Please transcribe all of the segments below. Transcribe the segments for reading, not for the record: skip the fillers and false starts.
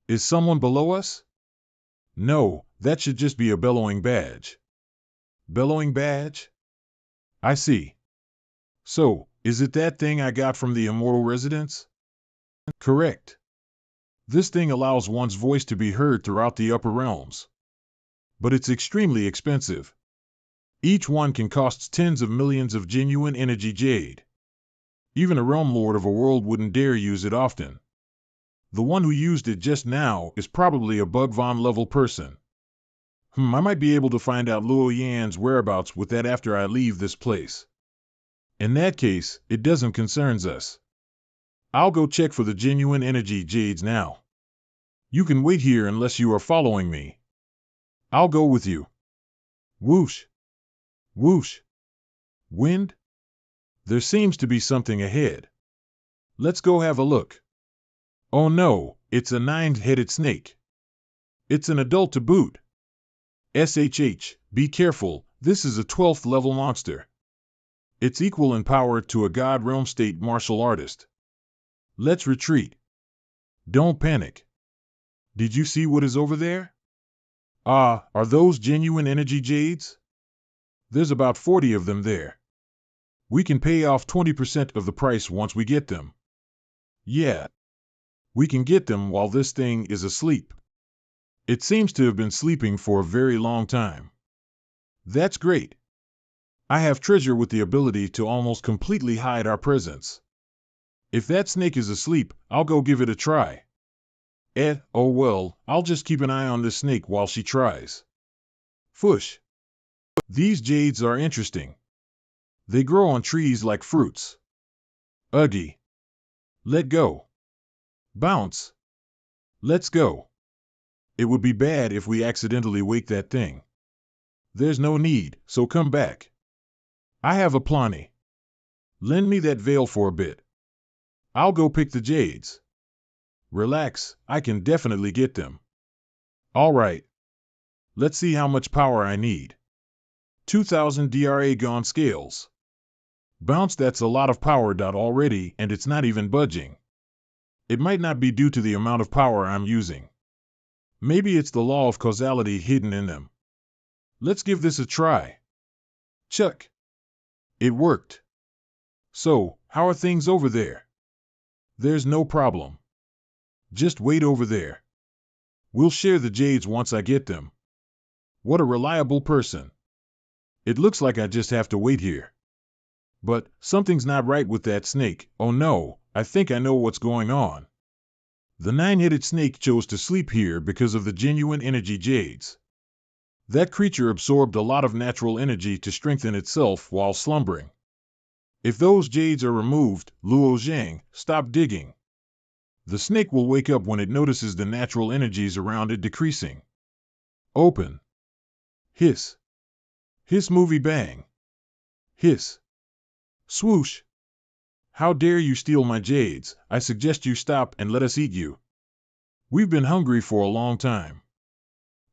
Is someone below us? No, that should just be a bellowing badge. Bellowing badge? I see. So, is it that thing I got from the immortal residence? Correct. This thing allows one's voice to be heard throughout the upper realms. But it's extremely expensive. Each one can cost tens of millions of genuine energy jade. Even a realm lord of a world wouldn't dare use it often. The one who used it just now is probably a Bugvon level person. I might be able to find out Luo Yan's whereabouts with that after I leave this place. In that case, it doesn't concern us. I'll go check for the genuine energy jades now. You can wait here unless you are following me. I'll go with you. Whoosh. Whoosh. Wind? There seems to be something ahead. Let's go have a look. Oh no, it's a 9-headed snake. It's an adult to boot. SHH, be careful, this is a 12th level monster. It's equal in power to a God Realm State martial artist. Let's retreat. Don't panic. Did you see what is over there? Are those genuine energy jades? There's about 40 of them there. We can pay off 20% of the price once we get them. Yeah. We can get them while this thing is asleep. It seems to have been sleeping for a very long time. That's great. I have treasure with the ability to almost completely hide our presence. If that snake is asleep, I'll go give it a try. Oh well, I'll just keep an eye on this snake while she tries. Fush. These jades are interesting. They grow on trees like fruits. Uggy. Let go. Bounce. Let's go. It would be bad if we accidentally wake that thing. There's no need, so come back. I have a plenty. Lend me that veil for a bit. I'll go pick the jades. Relax, I can definitely get them. All right. Let's see how much power I need. 2000 DRA gone scales. Bounce, that's a lot of power. Already, and it's not even budging. It might not be due to the amount of power I'm using. Maybe it's the law of causality hidden in them. Let's give this a try. Chuck. It worked. So, how are things over there? There's no problem. Just wait over there. We'll share the jades once I get them. What a reliable person. It looks like I just have to wait here. But something's not right with that snake. Oh no, I think I know what's going on. The 9-headed snake chose to sleep here because of the genuine energy jades. That creature absorbed a lot of natural energy to strengthen itself while slumbering. If those jades are removed, Luo Zhang, stop digging. The snake will wake up when it notices the natural energies around it decreasing. Open. Hiss. Hiss, movie bang. Hiss. Swoosh. How dare you steal my jades? I suggest you stop and let us eat you. We've been hungry for a long time.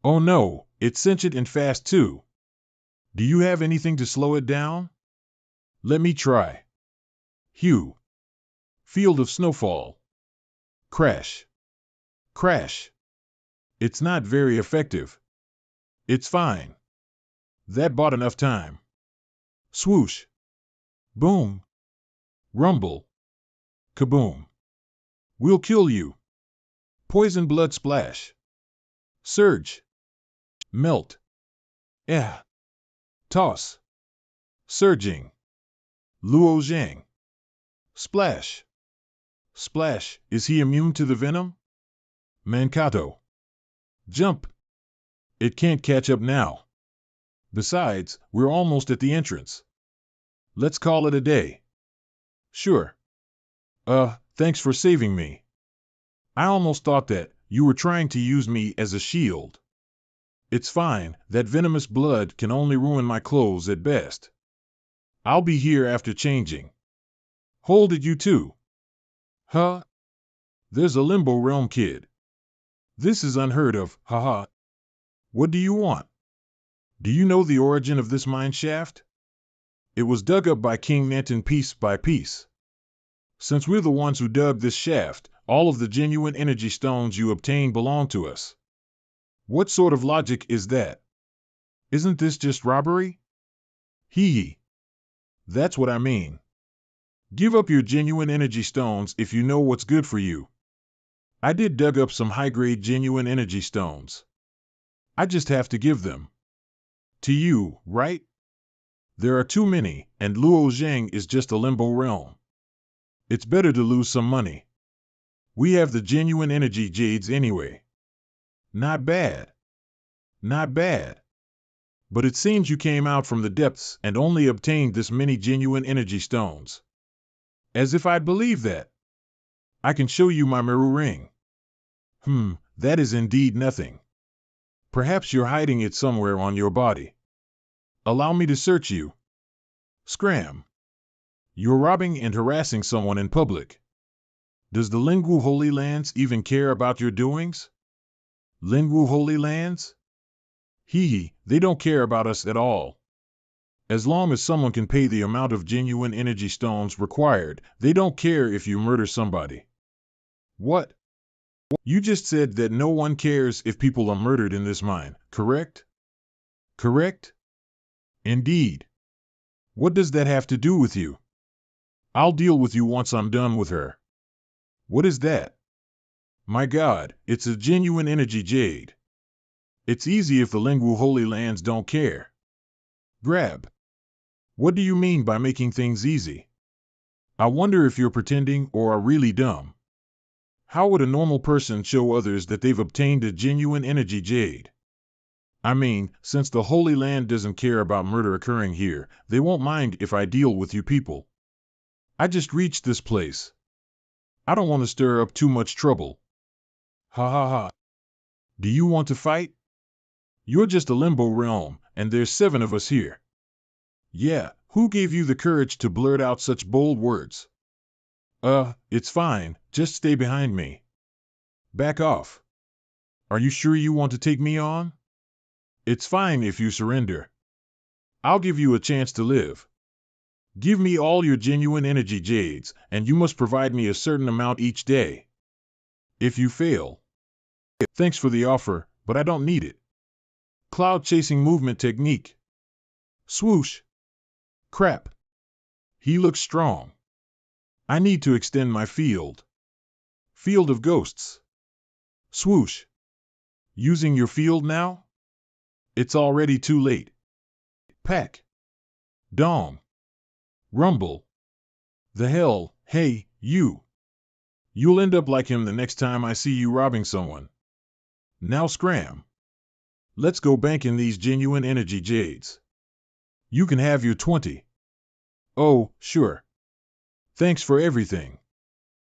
Oh no, it's sentient and fast too. Do you have anything to slow it down? Let me try. Hue. Field of snowfall. Crash. Crash. It's not very effective. It's fine. That bought enough time. Swoosh. Boom. Rumble. Kaboom. We'll kill you. Poison blood splash. Surge. Melt. Toss. Surging. Luo Zhang. Splash. Splash. Is he immune to the venom? Mankato. Jump. It can't catch up now. Besides, we're almost at the entrance. Let's call it a day. Sure. Thanks for saving me. I almost thought that you were trying to use me as a shield. It's fine, that venomous blood can only ruin my clothes at best. I'll be here after changing. Hold it, you too. Huh? There's a Limbo Realm kid. This is unheard of, haha. What do you want? Do you know the origin of this mine shaft? It was dug up by King Nanton piece by piece. Since we're the ones who dug this shaft, All of the genuine energy stones you obtain belong to us. What sort of logic is that? Isn't this just robbery? Hee. That's what I mean. Give up your genuine energy stones if you know what's good for you. I did dug up some high-grade genuine energy stones. I just have to give them to you, right? There are too many, and Luo Zheng is just a limbo realm. It's better to lose some money. We have the genuine energy jades anyway. Not bad. Not bad. But it seems you came out from the depths and only obtained this many genuine energy stones. As if I'd believe that. I can show you my mirror ring. That is indeed nothing. Perhaps you're hiding it somewhere on your body. Allow me to search you. Scram. You're robbing and harassing someone in public. Does the Lingwu Holy Lands even care about your doings? Lingwu Holy Lands? They don't care about us at all. As long as someone can pay the amount of genuine energy stones required, they don't care if you murder somebody. What? You just said that no one cares if people are murdered in this mine, correct? Correct? Indeed. What does that have to do with you? I'll deal with you once I'm done with her. What is that? My God, it's a genuine energy jade. It's easy if the Lingwu Holy Lands don't care. Grab. What do you mean by making things easy? I wonder if you're pretending or are really dumb. How would a normal person show others that they've obtained a genuine energy jade? I mean, since the Holy Land doesn't care about murder occurring here, they won't mind if I deal with you people. I just reached this place. I don't want to stir up too much trouble. Ha ha ha. Do you want to fight? You're just a limbo realm, and there's 7 of us here. Yeah, who gave you the courage to blurt out such bold words? It's fine, just stay behind me. Back off. Are you sure you want to take me on? It's fine if you surrender. I'll give you a chance to live. Give me all your genuine energy jades, and you must provide me a certain amount each day. If you fail, thanks for the offer, but I don't need it. Cloud chasing movement technique. Swoosh. Crap. He looks strong. I need to extend my field. Field of ghosts. Swoosh. Using your field now? It's already too late. Pack. Dong. Rumble. The hell, hey, you. You'll end up like him the next time I see you robbing someone. Now scram. Let's go bank in these genuine energy jades. You can have your 20. Oh, sure. Thanks for everything.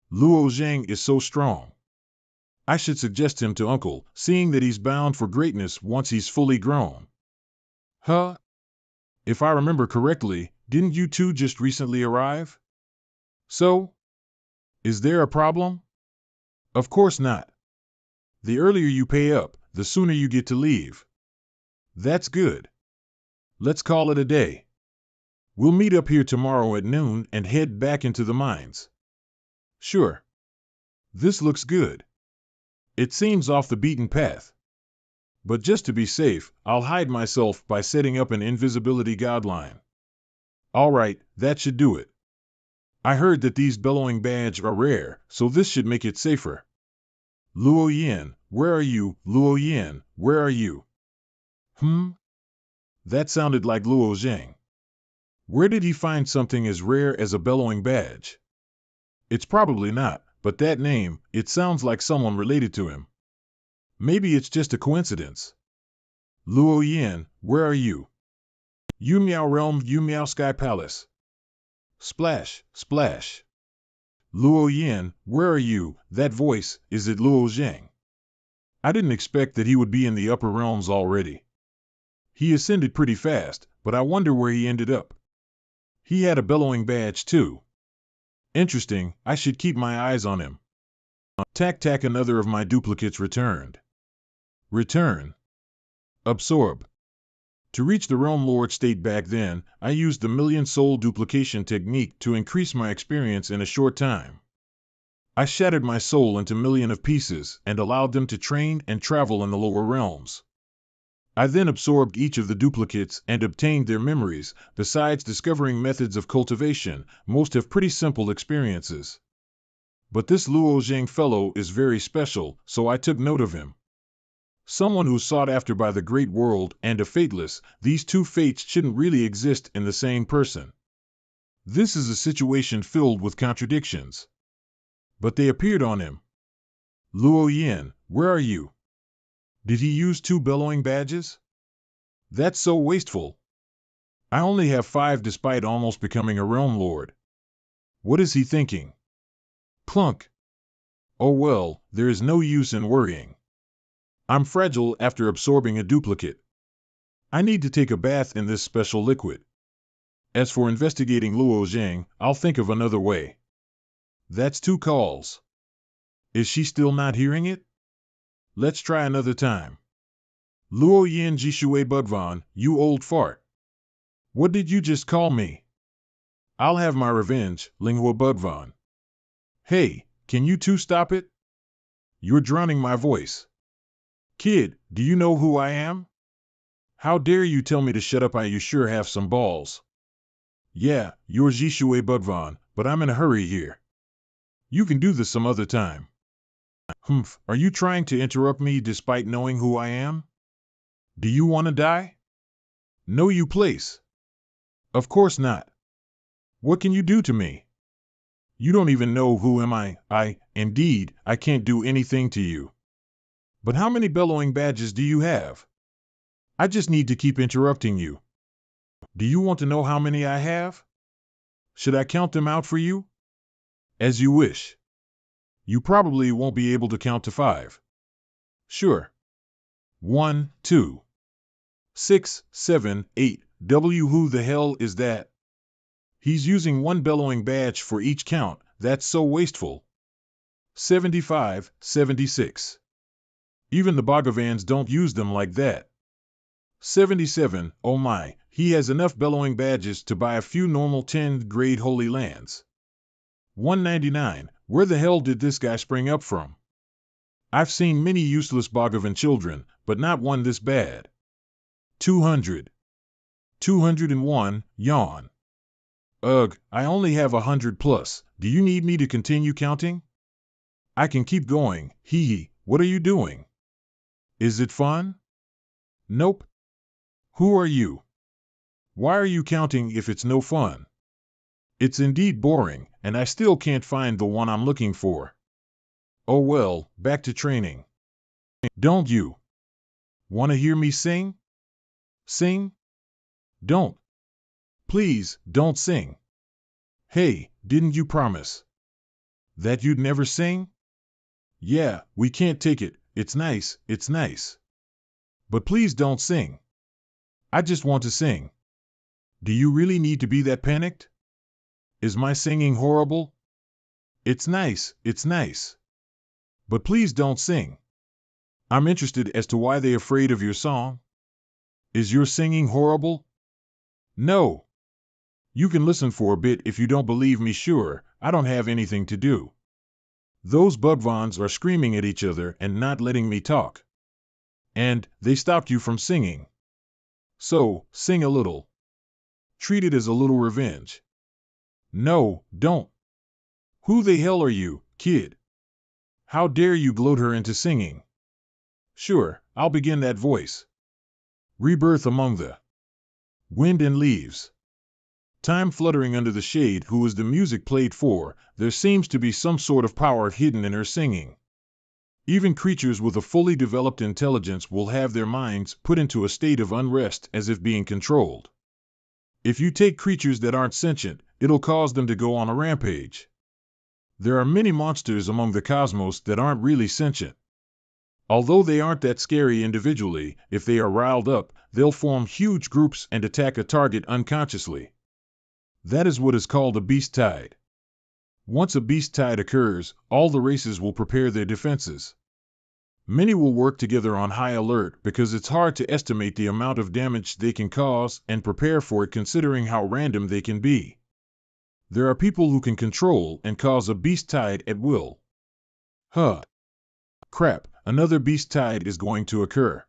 Luo Zheng is so strong. I should suggest him to Uncle, seeing that he's bound for greatness once he's fully grown. Huh? If I remember correctly, didn't you two just recently arrive? So? Is there a problem? Of course not. The earlier you pay up, the sooner you get to leave. That's good. Let's call it a day. We'll meet up here tomorrow at noon and head back into the mines. Sure. This looks good. It seems off the beaten path. But just to be safe, I'll hide myself by setting up an invisibility guideline. All right, that should do it. I heard that these bellowing badges are rare, so this should make it safer. Luo Yin, where are you? Luo Yin, where are you? That sounded like Luo Zheng. Where did he find something as rare as a bellowing badge? It's probably not, but that name, it sounds like someone related to him. Maybe it's just a coincidence. Luo Yin, where are you? Yu Miao Realm, Yu Miao Sky Palace. Splash, splash. Luo Yin, where are you? That voice, is it Luo Zheng? I didn't expect that he would be in the upper realms already. He ascended pretty fast, but I wonder where he ended up. He had a bellowing badge too. Interesting, I should keep my eyes on him. Tac, another of my duplicates returned. Return. Absorb. To reach the Realm Lord state back then, I used the million soul duplication technique to increase my experience in a short time. I shattered my soul into millions of pieces and allowed them to train and travel in the lower realms. I then absorbed each of the duplicates and obtained their memories, besides discovering methods of cultivation. Most have pretty simple experiences. But this Luo Zhang fellow is very special, so I took note of him. Someone who's sought after by the great world and a fateless. These two fates shouldn't really exist in the same person. This is a situation filled with contradictions. But they appeared on him. Luo Yin, where are you? Did he use 2 bellowing badges? That's so wasteful. I only have 5 despite almost becoming a realm lord. What is he thinking? Plunk. Oh well, there is no use in worrying. I'm fragile after absorbing a duplicate. I need to take a bath in this special liquid. As for investigating Luo Zhang, I'll think of another way. That's 2 calls. Is she still not hearing it? Let's try another time. Luo Yin Jishui Budvan, you old fart. What did you just call me? I'll have my revenge, Linghua Budvan. Hey, can you two stop it? You're drowning my voice. Kid, do you know who I am? How dare you tell me to shut up? You sure have some balls. Yeah, you're Jishui Budvan, but I'm in a hurry here. You can do this some other time. Humph, are you trying to interrupt me despite knowing who I am? Do you want to die? No, you place. Of course not. What can you do to me? You don't even know who am I. Indeed, I can't do anything to you. But how many bellowing badges do you have? I just need to keep interrupting you. Do you want to know how many I have? Should I count them out for you? As you wish. You probably won't be able to count to 5. Sure. 1, 2, 6, 7, 8. Who the hell is that? He's using 1 bellowing badge for each count. That's so wasteful. 75, 76. Even the Bhagavans don't use them like that. 77, oh my, he has enough bellowing badges to buy a few normal 10th grade holy lands. 199, where the hell did this guy spring up from? I've seen many useless Bhagavan children, but not one this bad. 200. 201, yawn. Ugh, I only have 100 plus. Do you need me to continue counting? I can keep going. Hee hee, what are you doing? Is it fun? Nope. Who are you? Why are you counting if it's no fun? It's indeed boring, and I still can't find the one I'm looking for. Oh well, back to training. Don't you want to hear me sing? Sing? Don't. Please, don't sing. Hey, didn't you promise that you'd never sing? Yeah, we can't take it. It's nice, it's nice. But please don't sing. I just want to sing. Do you really need to be that panicked? Is my singing horrible? It's nice, it's nice. But please don't sing. I'm interested as to why they're afraid of your song. Is your singing horrible? No. You can listen for a bit if you don't believe me. Sure, I don't have anything to do. Those Bhagavans are screaming at each other and not letting me talk. And they stopped you from singing. So, sing a little. Treat it as a little revenge. No, don't. Who the hell are you, kid? How dare you goad her into singing? Sure, I'll begin that voice. Rebirth among the wind and leaves. Time fluttering under the shade. Who is the music played for? There seems to be some sort of power hidden in her singing. Even creatures with a fully developed intelligence will have their minds put into a state of unrest as if being controlled. If you take creatures that aren't sentient, it'll cause them to go on a rampage. There are many monsters among the cosmos that aren't really sentient. Although they aren't that scary individually, if they are riled up, they'll form huge groups and attack a target unconsciously. That is what is called a beast tide. Once a beast tide occurs, all the races will prepare their defenses. Many will work together on high alert because it's hard to estimate the amount of damage they can cause and prepare for it considering how random they can be. There are people who can control and cause a beast tide at will. Huh. Crap, another beast tide is going to occur.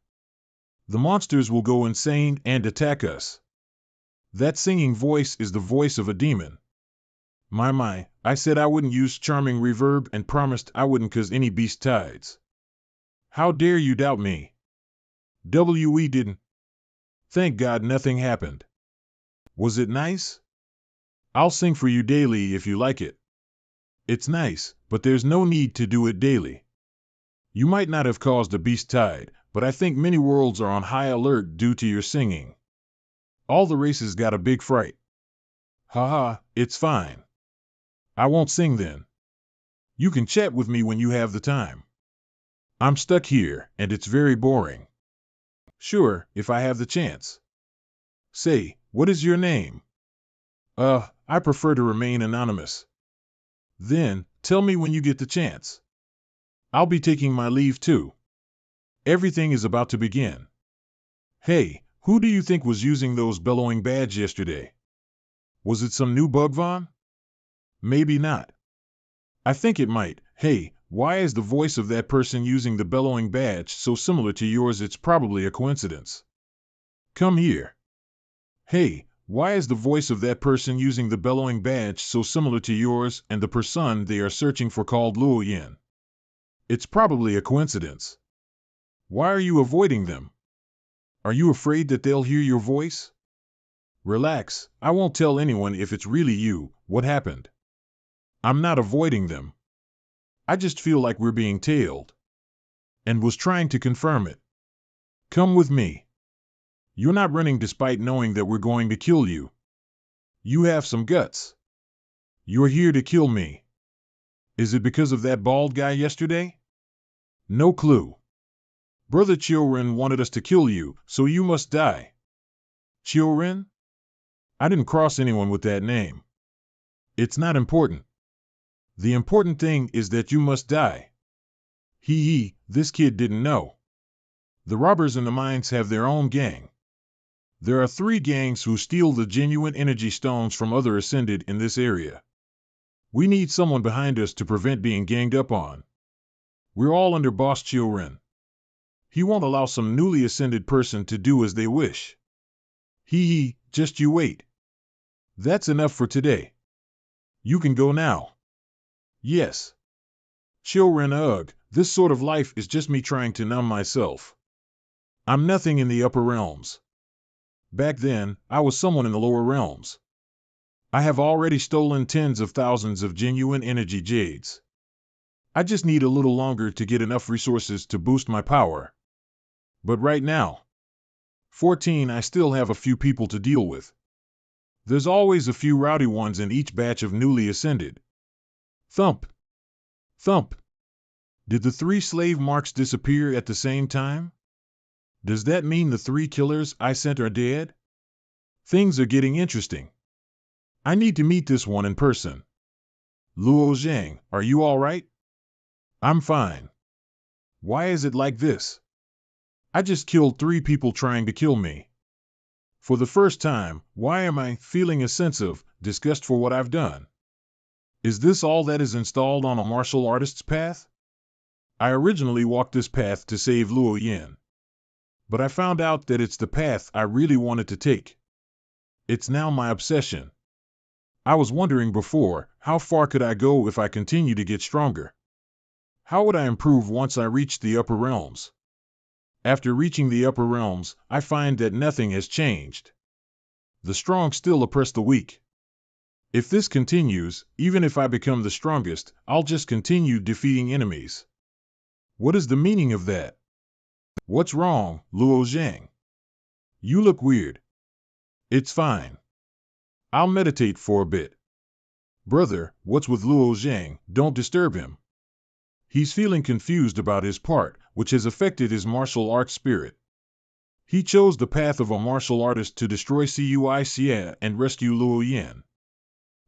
The monsters will go insane and attack us. That singing voice is the voice of a demon. My, I said I wouldn't use charming reverb and promised I wouldn't cause any beast tides. How dare you doubt me? We didn't. Thank God nothing happened. Was it nice? I'll sing for you daily if you like it. It's nice, but there's no need to do it daily. You might not have caused a beast tide, but I think many worlds are on high alert due to your singing. All the races got a big fright. Haha, it's fine. I won't sing then. You can chat with me when you have the time. I'm stuck here, and it's very boring. Sure, if I have the chance. Say, what is your name? I prefer to remain anonymous. Then, tell me when you get the chance. I'll be taking my leave too. Everything is about to begin. Hey, who do you think was using those bellowing badge yesterday? Was it some new bugvon? Maybe not. I think it might. Hey, why is the voice of that person using the bellowing badge so similar to yours? It's probably a coincidence. Come here. Hey, why is the voice of that person using the bellowing badge so similar to yours and the person they are searching for called Luo Yin? It's probably a coincidence. Why are you avoiding them? Are you afraid that they'll hear your voice? Relax, I won't tell anyone if it's really you. What happened? I'm not avoiding them. I just feel like we're being tailed. And was trying to confirm it. Come with me. You're not running despite knowing that we're going to kill you. You have some guts. You're here to kill me. Is it because of that bald guy yesterday? No clue. Brother Chioren wanted us to kill you, so you must die. Chioren? I didn't cross anyone with that name. It's not important. The important thing is that you must die. This kid didn't know. The robbers in the mines have their own gang. There are 3 gangs who steal the genuine energy stones from other ascended in this area. We need someone behind us to prevent being ganged up on. We're all under Boss Chioren. He won't allow some newly ascended person to do as they wish. Just you wait. That's enough for today. You can go now. Yes. Chioren, this sort of life is just me trying to numb myself. I'm nothing in the upper realms. Back then, I was someone in the lower realms. I have already stolen tens of thousands of genuine energy jades. I just need a little longer to get enough resources to boost my power. But right now, 14, I still have a few people to deal with. There's always a few rowdy ones in each batch of newly ascended. Thump. Thump. Did the 3 slave marks disappear at the same time? Does that mean the 3 killers I sent are dead? Things are getting interesting. I need to meet this one in person. Luo Zhang, are you all right? I'm fine. Why is it like this? I just killed 3 people trying to kill me. For the first time, why am I feeling a sense of disgust for what I've done? Is this all that is installed on a martial artist's path? I originally walked this path to save Luo Yin. But I found out that it's the path I really wanted to take. It's now my obsession. I was wondering before, how far could I go if I continue to get stronger? How would I improve once I reached the upper realms? After reaching the upper realms, I find that nothing has changed. The strong still oppress the weak. If this continues, even if I become the strongest, I'll just continue defeating enemies. What is the meaning of that? What's wrong, Luo Zhang? You look weird. It's fine. I'll meditate for a bit. Brother, what's with Luo Zhang? Don't disturb him. He's feeling confused about his part, which has affected his martial arts spirit. He chose the path of a martial artist to destroy Cuixia and rescue Luo Yan.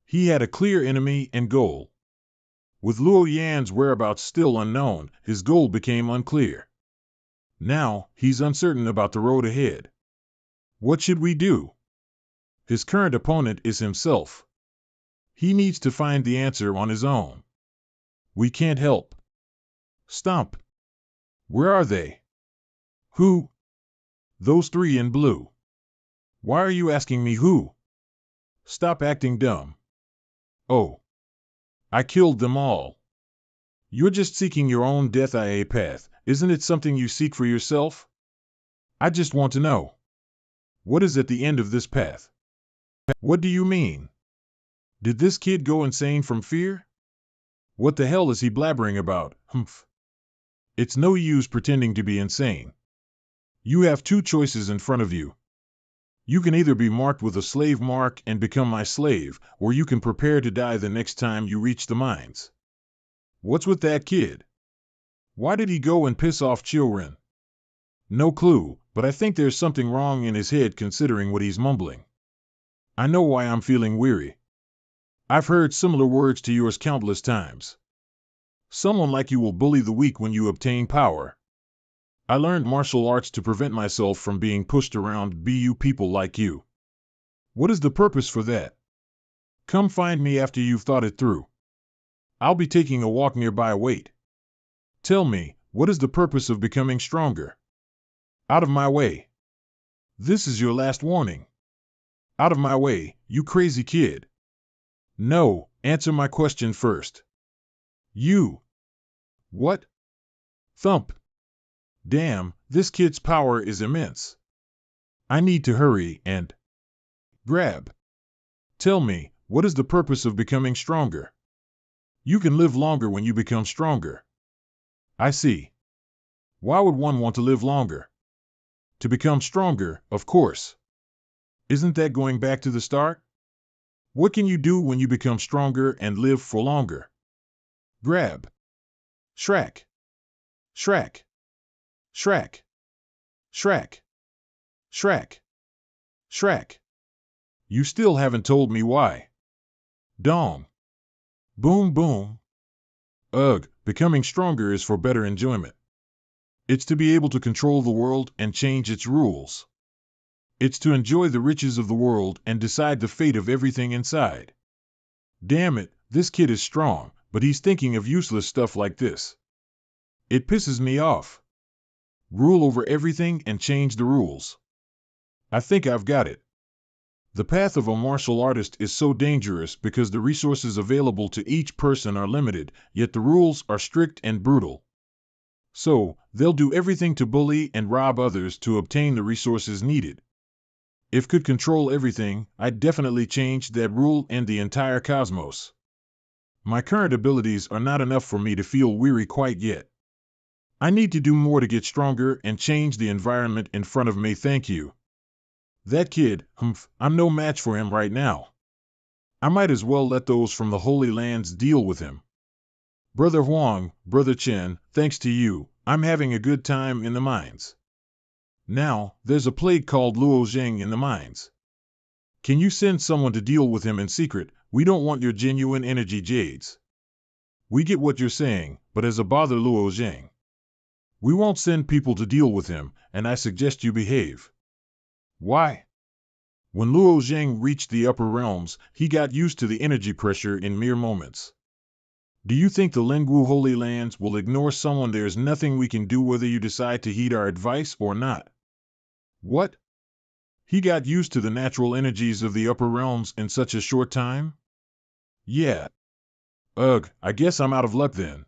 He had a clear enemy and goal. With Luo Yan's whereabouts still unknown, his goal became unclear. Now, he's uncertain about the road ahead. What should we do? His current opponent is himself. He needs to find the answer on his own. We can't help. Stomp. Where are they? Who? Those three in blue. Why are you asking me who? Stop acting dumb. Oh. I killed them all. You're just seeking your own death, IA path. Isn't it something you seek for yourself? I just want to know. What is at the end of this path? What do you mean? Did this kid go insane from fear? What the hell is he blabbering about? Humph. It's no use pretending to be insane. You have two choices in front of you. You can either be marked with a slave mark and become my slave, or you can prepare to die the next time you reach the mines. What's with that kid? Why did he go and piss off children? No clue, but I think there's something wrong in his head considering what he's mumbling. I know why I'm feeling weary. I've heard similar words to yours countless times. Someone like you will bully the weak when you obtain power. I learned martial arts to prevent myself from being pushed around BU people like you. What is the purpose for that? Come find me after you've thought it through. I'll be taking a walk nearby. Wait. Tell me, what is the purpose of becoming stronger? Out of my way. This is your last warning. Out of my way, you crazy kid. No, answer my question first. You. What? Thump. Damn, this kid's power is immense. I need to hurry and grab. Tell me, what is the purpose of becoming stronger? You can live longer when you become stronger. I see. Why would one want to live longer? To become stronger, of course. Isn't that going back to the start? What can you do when you become stronger and live for longer? Grab. Shrack. Shrack. Shrack. Shrack. Shrack. Shrack. You still haven't told me why. Dong. Boom boom. Ugh, becoming stronger is for better enjoyment. It's to be able to control the world and change its rules. It's to enjoy the riches of the world and decide the fate of everything inside. Damn it, this kid is strong, but he's thinking of useless stuff like this. It pisses me off. Rule over everything and change the rules. I think I've got it. The path of a martial artist is so dangerous because the resources available to each person are limited, yet the rules are strict and brutal. So, they'll do everything to bully and rob others to obtain the resources needed. If could control everything, I'd definitely change that rule and the entire cosmos. My current abilities are not enough for me to feel weary quite yet. I need to do more to get stronger and change the environment in front of me. Thank you. That kid, I'm no match for him right now. I might as well let those from the Holy Lands deal with him. Brother Huang, Brother Chen, thanks to you, I'm having a good time in the mines. Now, there's a plague called Luo Zheng in the mines. Can you send someone to deal with him in secret? We don't want your genuine energy jades. We get what you're saying, but as a bother Luo Zheng. We won't send people to deal with him, and I suggest you behave. Why? When Luo Zheng reached the upper realms, he got used to the energy pressure in mere moments. Do you think the Lingwu Holy Lands will ignore someone? There's nothing we can do whether you decide to heed our advice or not. What? He got used to the natural energies of the upper realms in such a short time? Yeah. Ugh, I guess I'm out of luck then.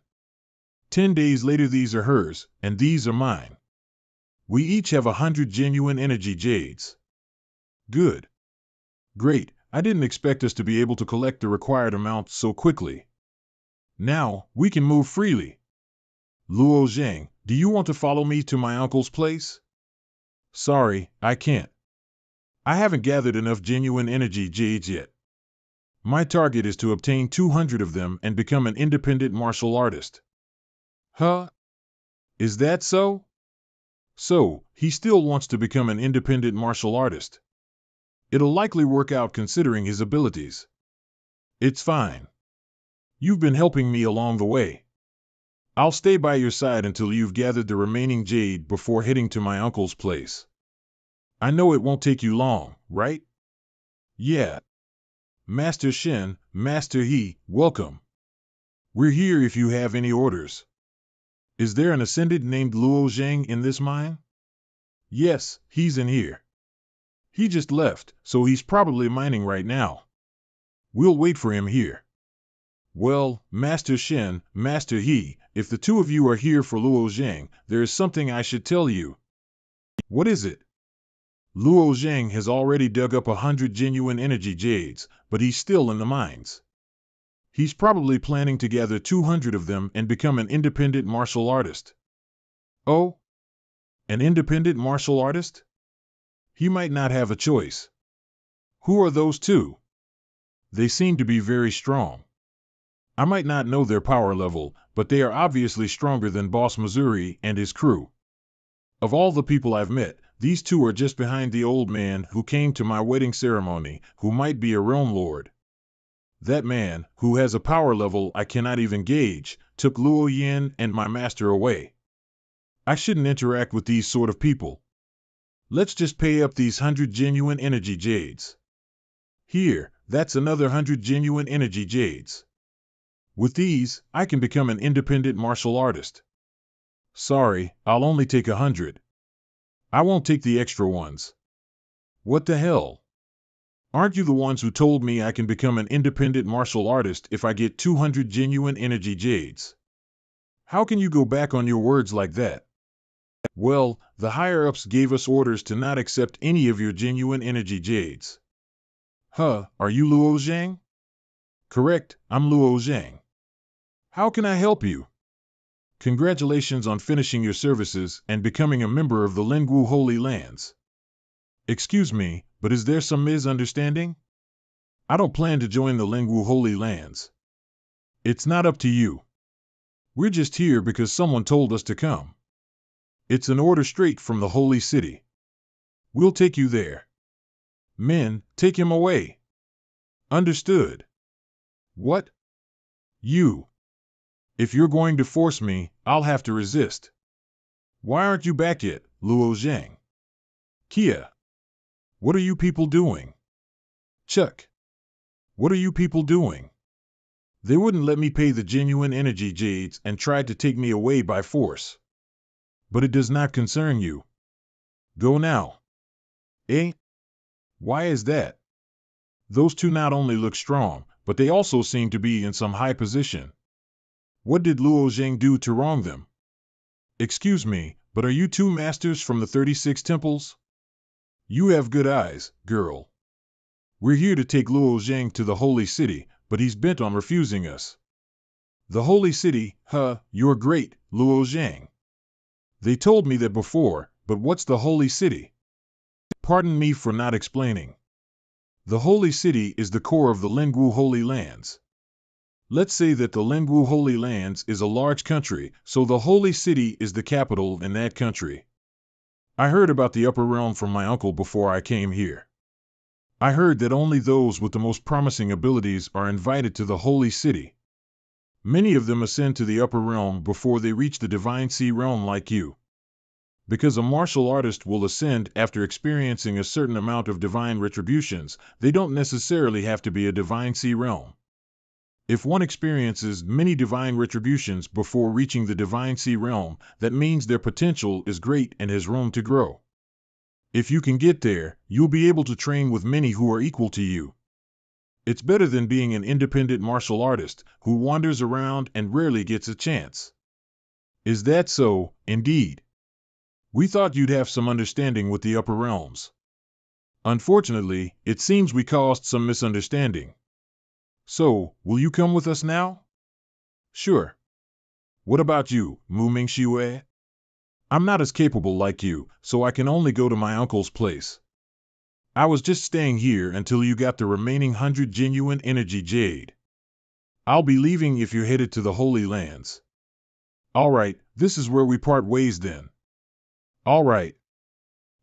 10 days later, these are hers, and these are mine. We each have 100 genuine energy jades. Good. Great, I didn't expect us to be able to collect the required amount so quickly. Now, we can move freely. Luo Zheng, do you want to follow me to my uncle's place? Sorry, I can't. I haven't gathered enough genuine energy jades yet. My target is to obtain 200 of them and become an independent martial artist. Huh? Is that so? So, he still wants to become an independent martial artist. It'll likely work out considering his abilities. It's fine. You've been helping me along the way. I'll stay by your side until you've gathered the remaining jade before heading to my uncle's place. I know it won't take you long, right? Yeah. Master Shen, Master He, welcome. We're here if you have any orders. Is there an ascendant named Luo Zhang in this mine? Yes, he's in here. He just left, so he's probably mining right now. We'll wait for him here. Well, Master Shen, Master He, if the two of you are here for Luo Zhang, there is something I should tell you. What is it? Luo Zhang has already dug up 100 genuine energy jades, but he's still in the mines. He's probably planning to gather 200 of them and become an independent martial artist. Oh? An independent martial artist? He might not have a choice. Who are those two? They seem to be very strong. I might not know their power level, but they are obviously stronger than Boss Missouri and his crew. Of all the people I've met, these two are just behind the old man who came to my wedding ceremony, who might be a realm lord. That man, who has a power level I cannot even gauge, took Luo Yin and my master away. I shouldn't interact with these sort of people. Let's just pay up these 100 genuine energy jades. Here, that's another 100 genuine energy jades. With these, I can become an independent martial artist. Sorry, I'll only take 100. I won't take the extra ones. What the hell? Aren't you the ones who told me I can become an independent martial artist if I get 200 genuine energy jades? How can you go back on your words like that? Well, the higher-ups gave us orders to not accept any of your genuine energy jades. Huh, are you Luo Zhang? Correct, I'm Luo Zhang. How can I help you? Congratulations on finishing your services and becoming a member of the Lingwu Holy Lands. Excuse me, but is there some misunderstanding? I don't plan to join the Lingwu Holy Lands. It's not up to you. We're just here because someone told us to come. It's an order straight from the Holy City. We'll take you there. Men, take him away. Understood. What? You. If you're going to force me, I'll have to resist. Why aren't you back yet, Luo Zhang? Kia. What are you people doing? Chuck. What are you people doing? They wouldn't let me pay the genuine energy jades and tried to take me away by force. But it does not concern you. Go now. Eh? Why is that? Those two not only look strong, but they also seem to be in some high position. What did Luo Zhang do to wrong them? Excuse me, but are you two masters from the 36 temples? You have good eyes, girl. We're here to take Luo Zhang to the Holy City, but he's bent on refusing us. The Holy City, huh, you're great, Luo Zhang. They told me that before, but what's the Holy City? Pardon me for not explaining. The Holy City is the core of the Lingwu Holy Lands. Let's say that the Lingwu Holy Lands is a large country, so the Holy City is the capital in that country. I heard about the upper realm from my uncle before I came here. I heard that only those with the most promising abilities are invited to the Holy City. Many of them ascend to the upper realm before they reach the Divine Sea realm like you. Because a martial artist will ascend after experiencing a certain amount of divine retributions, they don't necessarily have to be a Divine Sea realm. If one experiences many divine retributions before reaching the Divine Sea realm, that means their potential is great and has room to grow. If you can get there, you'll be able to train with many who are equal to you. It's better than being an independent martial artist who wanders around and rarely gets a chance. Is that so? Indeed. We thought you'd have some understanding with the upper realms. Unfortunately, it seems we caused some misunderstanding. So, will you come with us now? Sure. What about you, Mu Mingxue? I'm not as capable like you, so I can only go to my uncle's place. I was just staying here until you got the remaining 100 genuine energy jade. I'll be leaving if you're headed to the Holy Lands. All right, this is where we part ways then. All right.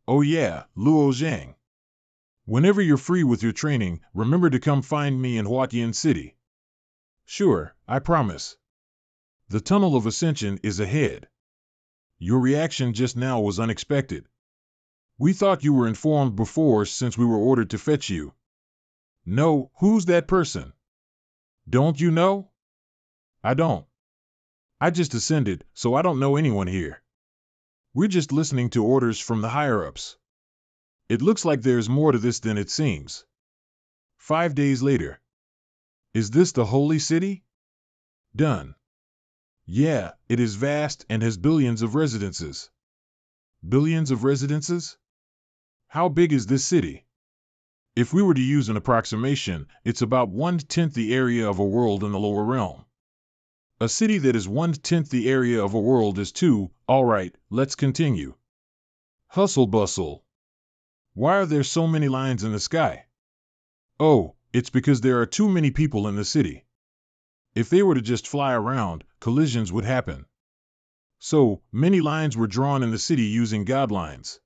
Oh yeah, Luo Zhang. Whenever you're free with your training, remember to come find me in Huatian City. Sure, I promise. The Tunnel of Ascension is ahead. Your reaction just now was unexpected. We thought you were informed before since we were ordered to fetch you. No, who's that person? Don't you know? I don't. I just ascended, so I don't know anyone here. We're just listening to orders from the higher-ups. It looks like there's more to this than it seems. 5 days later. Is this the holy city? Done. Yeah, it is vast and has billions of residences. Billions of residences? How big is this city? If we were to use an approximation, it's about 1/10 the area of a world in the lower realm. A city that is 1/10 the area of a world is 2. All right, let's continue. Hustle bustle. Why are there so many lines in the sky? Oh, it's because there are too many people in the city. If they were to just fly around, collisions would happen. So, many lines were drawn in the city using God lines.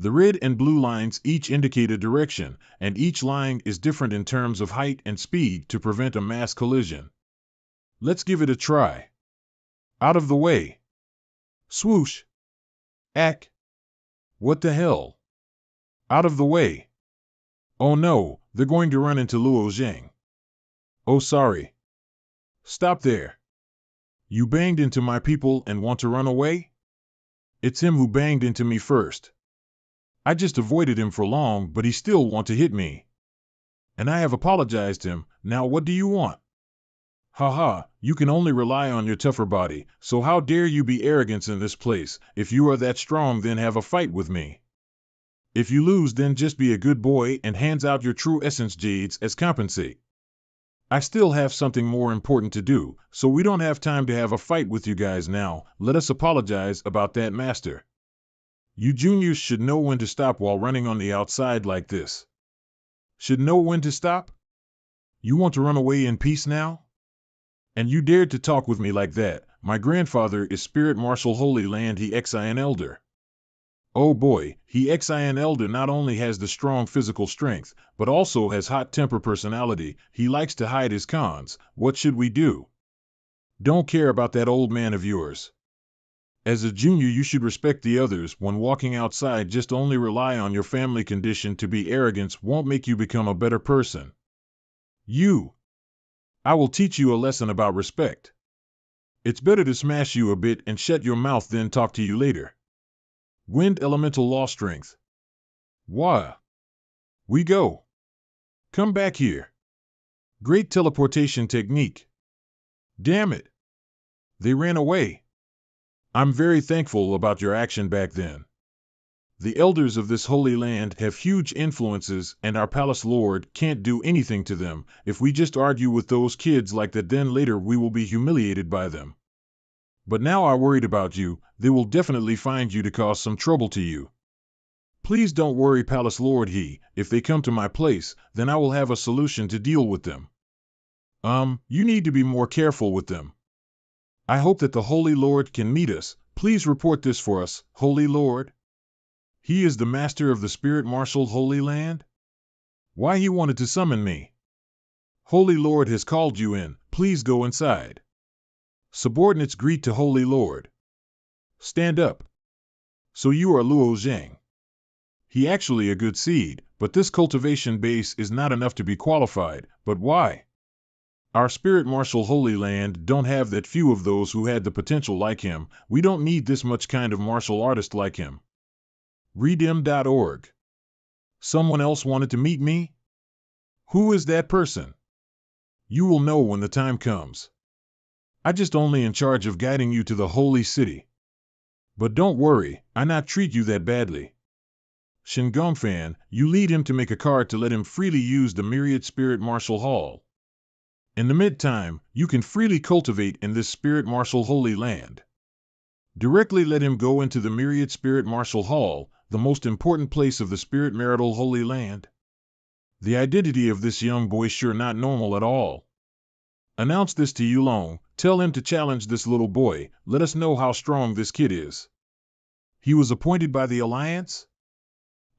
The red and blue lines each indicate a direction, and each line is different in terms of height and speed to prevent a mass collision. Let's give it a try. Out of the way. Swoosh. Ack. What the hell? Out of the way. Oh no, they're going to run into Luo Zhang. Oh sorry. Stop there. You banged into my people and want to run away? It's him who banged into me first. I just avoided him for long, but he still want to hit me. And I have apologized to him, now what do you want? Haha, you can only rely on your tougher body, so how dare you be arrogant in this place? If you are that strong, then have a fight with me. If you lose, then just be a good boy and hands out your true essence jades as compensate. I still have something more important to do, so we don't have time to have a fight with you guys now. Let us apologize about that, master. You juniors should know when to stop while running on the outside like this. Should know when to stop? You want to run away in peace now? And you dared to talk with me like that. My grandfather is Spirit Marshal Holy Land, he XIN Elder. Oh boy, he XIN Elder not only has the strong physical strength, but also has hot temper personality. He likes to hide his cons. What should we do? Don't care about that old man of yours. As a junior, you should respect the others. When walking outside, just only rely on your family condition to be arrogance won't make you become a better person. I will teach you a lesson about respect. It's better to smash you a bit and shut your mouth than talk to you later. Wind elemental law strength. Wah. We go. Come back here. Great teleportation technique. Damn it. They ran away. I'm very thankful about your action back then. The elders of this holy land have huge influences, and our palace lord can't do anything to them. If we just argue with those kids like that, then later we will be humiliated by them. But now I'm worried about you. They will definitely find you to cause some trouble to you. Please don't worry, palace lord. If they come to my place, then I will have a solution to deal with them. You need to be more careful with them. I hope that the holy lord can meet us. Please report this for us, holy lord. He is the master of the Spirit Marshal Holy Land? Why he wanted to summon me? Holy Lord has called you in. Please go inside. Subordinates greet to Holy Lord. Stand up. So you are Luo Zhang. He actually a good seed, but this cultivation base is not enough to be qualified. But why? Our Spirit Marshal Holy Land don't have that few of those who had the potential like him. We don't need this much kind of martial artist like him. Redim.org. Someone else wanted to meet me? Who is that person? You will know when the time comes. I just only in charge of guiding you to the holy city. But don't worry, I not treat you that badly. Shingongfan, you lead him to make a card to let him freely use the Myriad Spirit Marshal Hall. In the mid-time, you can freely cultivate in this Spirit Marshal Holy Land. Directly let him go into the Myriad Spirit Marshal Hall, the most important place of the Spirit Marital Holy Land. The identity of this young boy sure not normal at all. Announce this to Yulong, tell him to challenge this little boy, let us know how strong this kid is. He was appointed by the Alliance?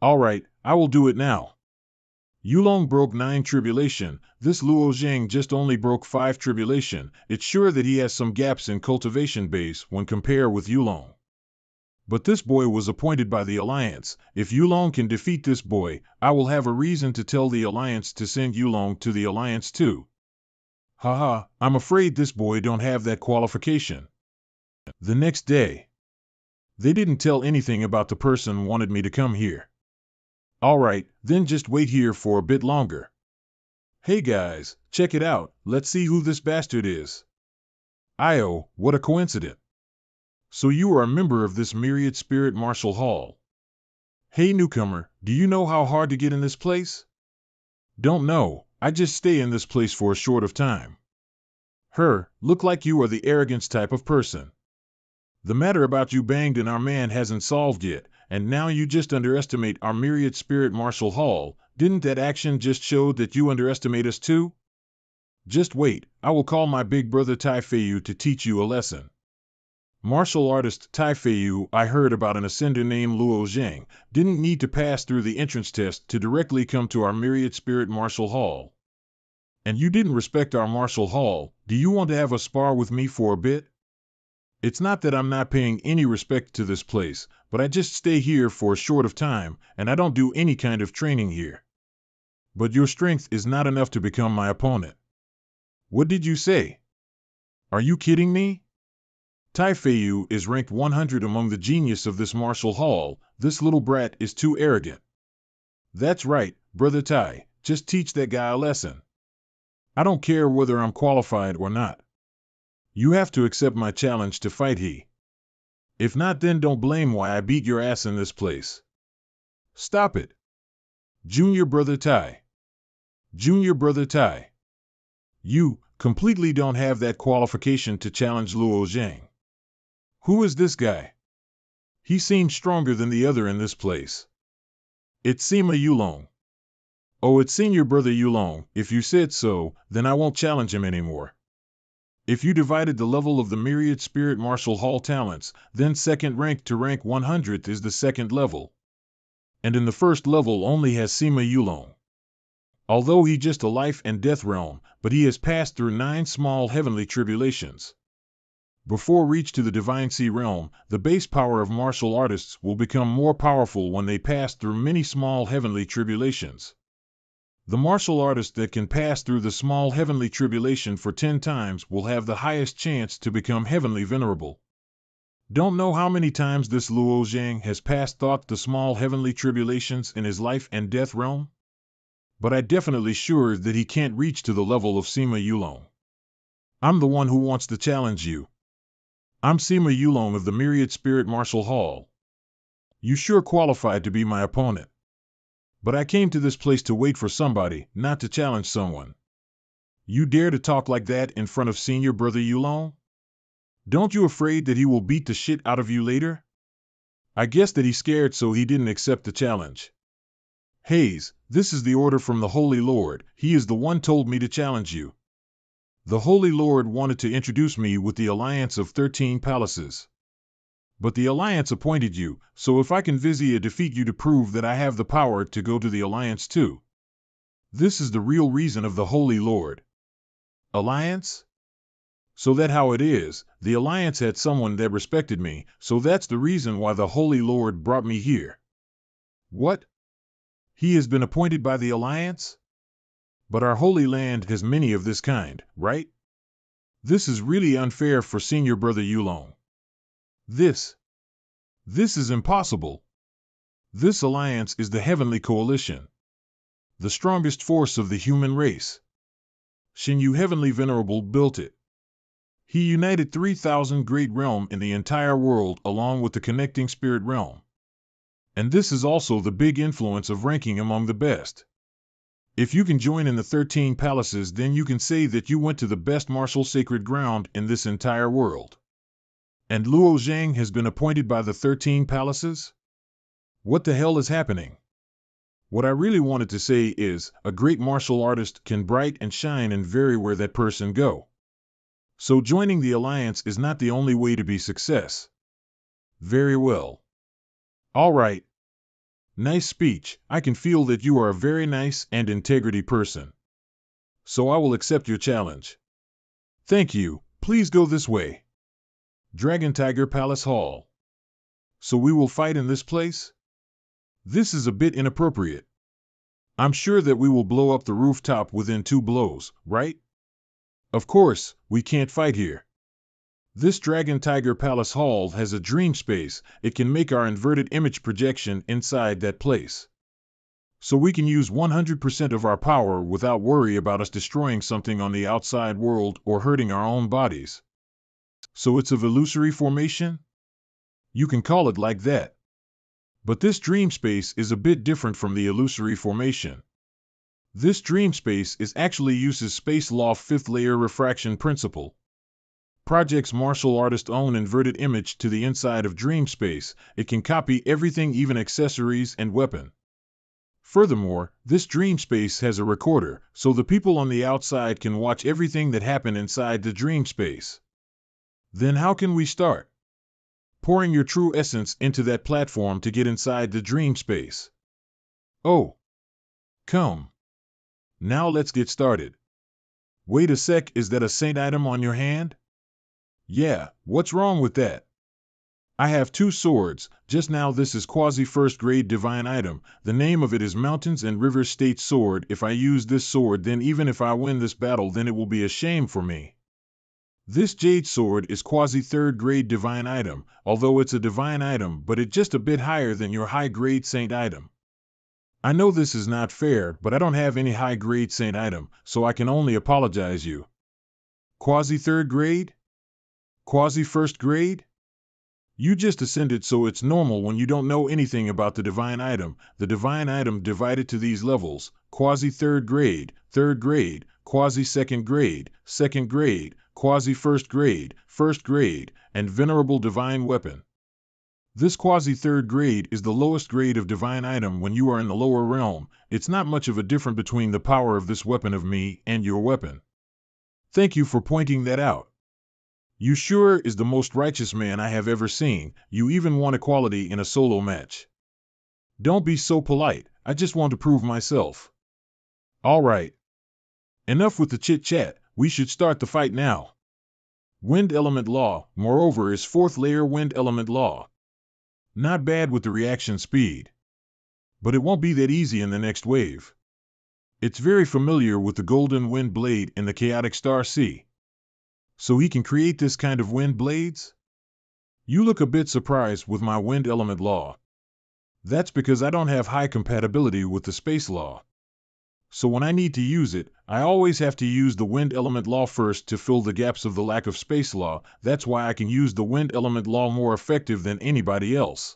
Alright, I will do it now. Yulong broke 9 tribulation, this Luo Zhang just only broke 5 tribulation. It's sure that he has some gaps in cultivation base when compared with Yulong. But this boy was appointed by the Alliance. If Yulong can defeat this boy, I will have a reason to tell the Alliance to send Yulong to the Alliance too. Haha, I'm afraid this boy don't have that qualification. The next day, they didn't tell anything about the person wanted me to come here. All right, then just wait here for a bit longer. Hey guys, check it out, let's see who this bastard is. Io, what a coincidence. So you are a member of this myriad spirit martial hall. Hey newcomer, do you know how hard to get in this place? Don't know, I just stay in this place for a short of time. Look like you are the arrogance type of person. The matter about you banged in our man hasn't solved yet, and now you just underestimate our myriad spirit martial hall. Didn't that action just show that you underestimate us too? Just wait, I will call my big brother Tai Feiyu to teach you a lesson. Martial artist Tai Feiyu, I heard about an ascender named Luo Zhang, didn't need to pass through the entrance test to directly come to our myriad spirit martial hall. And you didn't respect our martial hall. Do you want to have a spar with me for a bit? It's not that I'm not paying any respect to this place, but I just stay here for a short of time, and I don't do any kind of training here. But your strength is not enough to become my opponent. What did you say? Are you kidding me? Tai Feiyu is ranked 100 among the genius of this martial hall. This little brat is too arrogant. That's right, brother Tai, just teach that guy a lesson. I don't care whether I'm qualified or not. You have to accept my challenge to fight he. If not, then don't blame why I beat your ass in this place. Stop it. Junior brother Tai. Junior brother Tai. You completely don't have that qualification to challenge Luo Zhang. Who is this guy? He seems stronger than the other in this place. It's Sima Yulong. Oh, it's senior brother Yulong. If you said so, then I won't challenge him anymore. If you divided the level of the myriad spirit martial hall talents, then second rank to rank 100th is the second level. And in the first level only has Sima Yulong. Although he just a life and death realm, but he has passed through 9 small heavenly tribulations. Before reach to the Divine Sea realm, the base power of martial artists will become more powerful when they pass through many small heavenly tribulations. The martial artist that can pass through the small heavenly tribulation for 10 times will have the highest chance to become heavenly venerable. Don't know how many times this Luo Zhang has passed thought the small heavenly tribulations in his life and death realm? But I definitely sure that he can't reach to the level of Sima Yulong. I'm the one who wants to challenge you. I'm Sima Yulong of the Myriad Spirit Martial Hall. You sure qualified to be my opponent. But I came to this place to wait for somebody, not to challenge someone. You dare to talk like that in front of senior brother Yulong? Don't you afraid that he will beat the shit out of you later? I guess that he's scared so he didn't accept the challenge. Hayes, this is the order from the Holy Lord. He is the one told me to challenge you. The Holy Lord wanted to introduce me with the alliance of 13 palaces. But the alliance appointed you, so if I can Vizia defeat you to prove that I have the power to go to the alliance too. This is the real reason of the Holy Lord. Alliance? So that how it is, the alliance had someone that respected me, so that's the reason why the Holy Lord brought me here. What? He has been appointed by the alliance? But our Holy Land has many of this kind, right? This is really unfair for senior brother Yulong. This is impossible. This alliance is the heavenly coalition. The strongest force of the human race. Shinyu Heavenly Venerable built it. He united 3,000 great realm in the entire world along with the connecting spirit realm. And this is also the big influence of ranking among the best. If you can join in the 13 palaces, then you can say that you went to the best martial sacred ground in this entire world. And Luo Zhang has been appointed by the 13 palaces? What the hell is happening? What I really wanted to say is, a great martial artist can bright and shine and vary where that person go. So joining the alliance is not the only way to be success. Very well. All right. Nice speech. I can feel that you are a very nice and integrity person. So I will accept your challenge. Thank you. Please go this way. Dragon Tiger Palace Hall. So we will fight in this place? This is a bit inappropriate. I'm sure that we will blow up the rooftop within 2 blows, right? Of course, we can't fight here. This Dragon Tiger Palace Hall has a dream space. It can make our inverted image projection inside that place. So we can use 100% of our power without worry about us destroying something on the outside world or hurting our own bodies. So it's of illusory formation? You can call it like that. But this dream space is a bit different from the illusory formation. This dream space actually uses space law fifth layer refraction principle. Projects martial artist's own inverted image to the inside of dream space. It can copy everything, even accessories and weapon. Furthermore, this dream space has a recorder, so the people on the outside can watch everything that happened inside the dream space. Then how can we start? Pouring your true essence into that platform to get inside the dream space. Oh. Come. Now let's get started. Wait a sec, is that a saint item on your hand? Yeah, what's wrong with that? I have 2 swords. Just now this is quasi first grade divine item. The name of it is Mountains and Rivers State Sword. If I use this sword, then even if I win this battle, then it will be a shame for me. This Jade Sword is quasi third grade divine item, although it's a divine item, but it's just a bit higher than your high grade saint item. I know this is not fair, but I don't have any high grade saint item, so I can only apologize you. Quasi third grade? Quasi first grade? You just ascended, so it's normal when you don't know anything about the divine item. The divine item divided to these levels: quasi third grade, quasi second grade, quasi first grade, and venerable divine weapon. This quasi third grade is the lowest grade of divine item. When you are in the lower realm, it's not much of a difference between the power of this weapon of me and your weapon. Thank you for pointing that out. You sure is the most righteous man I have ever seen. You even won equality in a solo match. Don't be so polite, I just want to prove myself. All right. Enough with the chit-chat, we should start the fight now. Wind element law, moreover, is 4th layer wind element law. Not bad with the reaction speed. But it won't be that easy in the next wave. It's very familiar with the golden wind blade in the chaotic star sea. So he can create this kind of wind blades? You look a bit surprised with my wind element law. That's because I don't have high compatibility with the space law. So when I need to use it, I always have to use the wind element law first to fill the gaps of the lack of space law. That's why I can use the wind element law more effective than anybody else.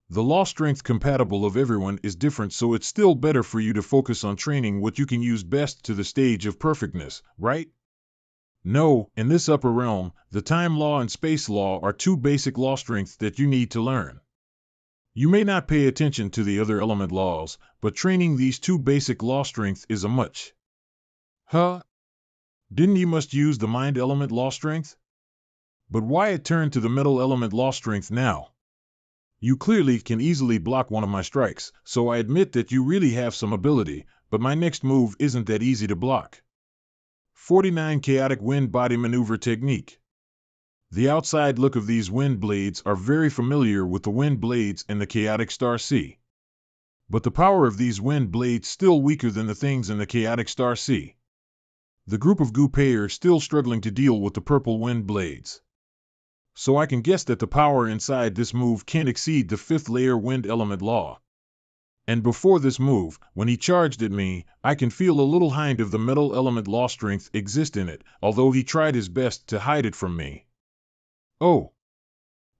The law strength compatible of everyone is different, so it's still better for you to focus on training what you can use best to the stage of perfectness, right? No, in this upper realm, the time law and space law are 2 basic law strengths that you need to learn. You may not pay attention to the other element laws, but training these 2 basic law strengths is a must. Huh? Didn't you must use the mind element law strength? But why it turned to the metal element law strength now? You clearly can easily block one of my strikes, so I admit that you really have some ability, but my next move isn't that easy to block. 49 Chaotic Wind Body Maneuver Technique. The outside look of these wind blades are very familiar with the wind blades in the chaotic star sea. But the power of these wind blades still weaker than the things in the chaotic star sea. The group of Gu-Pei are still struggling to deal with the purple wind blades. So I can guess that the power inside this move can't exceed the 5th layer wind element law. And before this move, when he charged at me, I can feel a little hint of the metal element law strength exist in it, although he tried his best to hide it from me. Oh.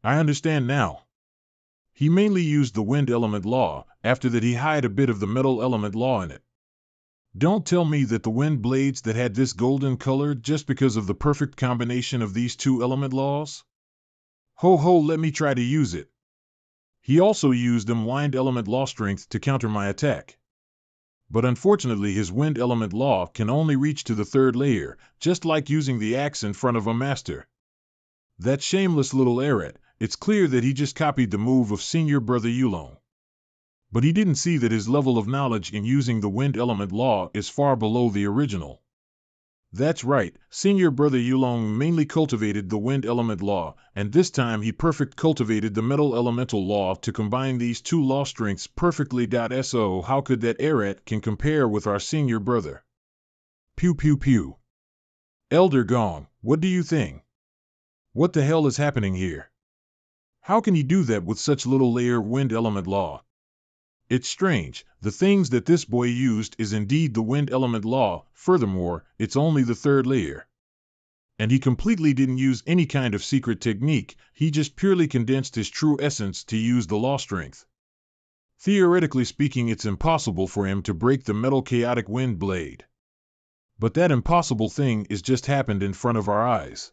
I understand now. He mainly used the wind element law, after that he hid a bit of the metal element law in it. Don't tell me that the wind blades that had this golden color just because of the perfect combination of these 2 element laws? Ho, let me try to use it. He also used the wind element law strength to counter my attack. But unfortunately his wind element law can only reach to the 3rd layer, just like using the axe in front of a master. That shameless little Eret, it's clear that he just copied the move of senior brother Yulong. But he didn't see that his level of knowledge in using the wind element law is far below the original. That's right, senior brother Yulong mainly cultivated the wind element law, and this time he perfect cultivated the metal elemental law to combine these 2 law strengths perfectly. So how could that Eret can compare with our senior brother? Pew pew pew. Elder Gong, what do you think? What the hell is happening here? How can he do that with such little layer wind element law? It's strange. The things that this boy used is indeed the wind element law. Furthermore, it's only the third layer. And he completely didn't use any kind of secret technique. He just purely condensed his true essence to use the law strength. Theoretically speaking, it's impossible for him to break the metal chaotic wind blade. But that impossible thing is just happened in front of our eyes.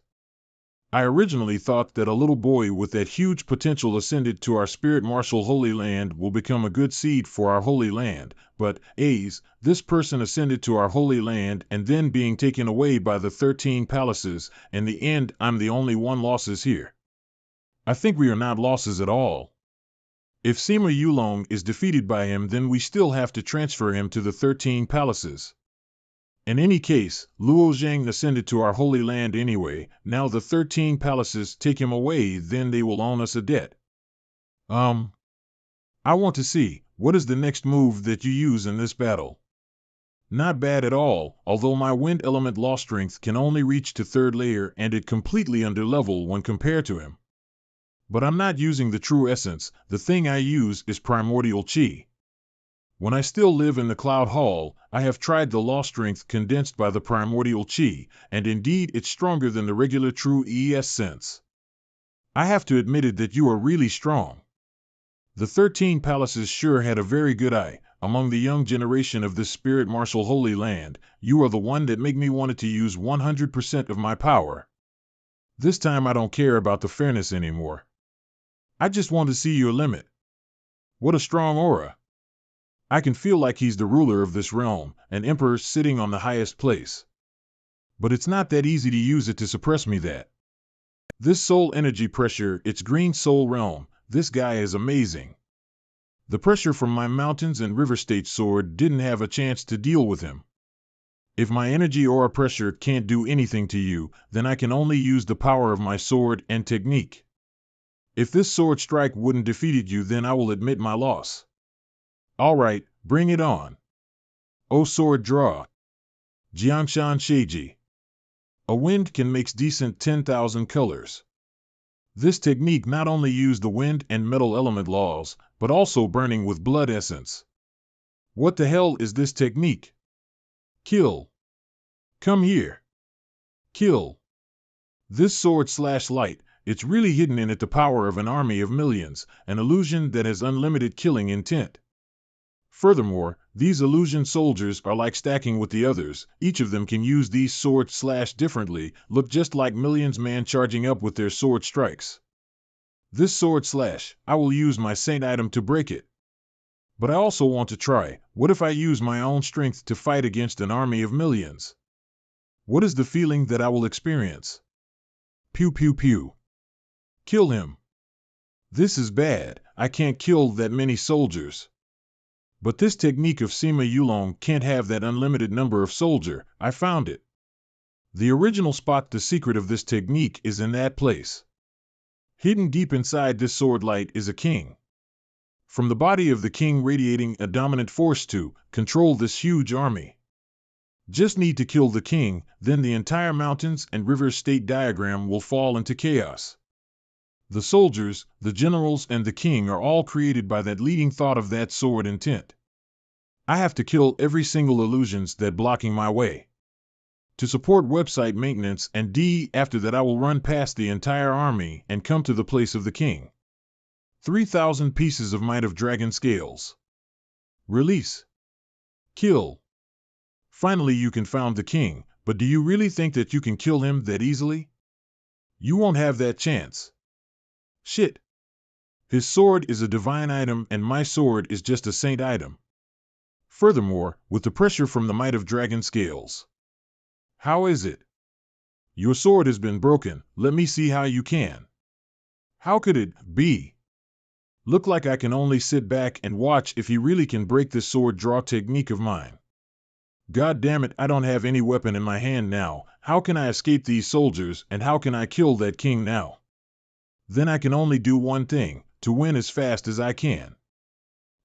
I originally thought that a little boy with that huge potential ascended to our spirit martial Holy Land will become a good seed for our Holy Land, but, this person ascended to our Holy Land and then being taken away by the 13 palaces. In the end, I'm the only one losses here. I think we are not losses at all. If Sima Yulong is defeated by him, then we still have to transfer him to the 13 palaces. In any case, Luo Zhang ascended to our Holy Land anyway. Now the 13 palaces take him away, then they will own us a debt. I want to see, what is the next move that you use in this battle? Not bad at all, although my wind element law strength can only reach to third layer and it completely under level when compared to him. But I'm not using the true essence. The thing I use is primordial chi. When I still live in the Cloud Hall, I have tried the law strength condensed by the primordial chi, and indeed it's stronger than the regular true ES sense. I have to admit it that you are really strong. The 13 palaces sure had a very good eye. Among the young generation of this spirit martial Holy Land, you are the one that make me wanted to use 100% of my power. This time I don't care about the fairness anymore. I just want to see your limit. What a strong aura. I can feel like he's the ruler of this realm, an emperor sitting on the highest place. But it's not that easy to use it to suppress me that. This soul energy pressure, it's green soul realm, this guy is amazing. The pressure from my mountains and river state sword didn't have a chance to deal with him. If my energy aura pressure can't do anything to you, then I can only use the power of my sword and technique. If this sword strike wouldn't defeated you, then I will admit my loss. All right, bring it on. Oh, sword draw. Jiangshan Sheiji. A wind can make decent 10,000 colors. This technique not only used the wind and metal element laws, but also burning with blood essence. What the hell is this technique? Kill. Come here. Kill. This sword/light, it's really hidden in it the power of an army of millions, an illusion that has unlimited killing intent. Furthermore, these illusion soldiers are like stacking with the others. Each of them can use these swords differently, look just like millions man charging up with their sword strikes. This sword I will use my saint item to break it. But I also want to try, what if I use my own strength to fight against an army of millions? What is the feeling that I will experience? Pew pew pew. Kill him. This is bad, I can't kill that many soldiers. But this technique of Sima Yulong can't have that unlimited number of soldier. I found it. The original spot, the secret of this technique is in that place. Hidden deep inside this sword light is a king. From the body of the king radiating a dominant force to control this huge army. Just need to kill the king, then the entire mountains and rivers state diagram will fall into chaos. The soldiers, the generals, and the king are all created by that leading thought of that sword intent. I have to kill every single illusions that blocking my way. To support website maintenance and after that I will run past the entire army and come to the place of the king. 3,000 pieces of might of dragon scales. Release. Kill. Finally you can found the king, but do you really think that you can kill him that easily? You won't have that chance. Shit. His sword is a divine item and my sword is just a saint item. Furthermore, with the pressure from the might of dragon scales. How is it? Your sword has been broken, let me see how you can. How could it be? Look like I can only sit back and watch if he really can break this sword draw technique of mine. God damn it, I don't have any weapon in my hand now. How can I escape these soldiers and how can I kill that king now? Then I can only do one thing, to win as fast as I can.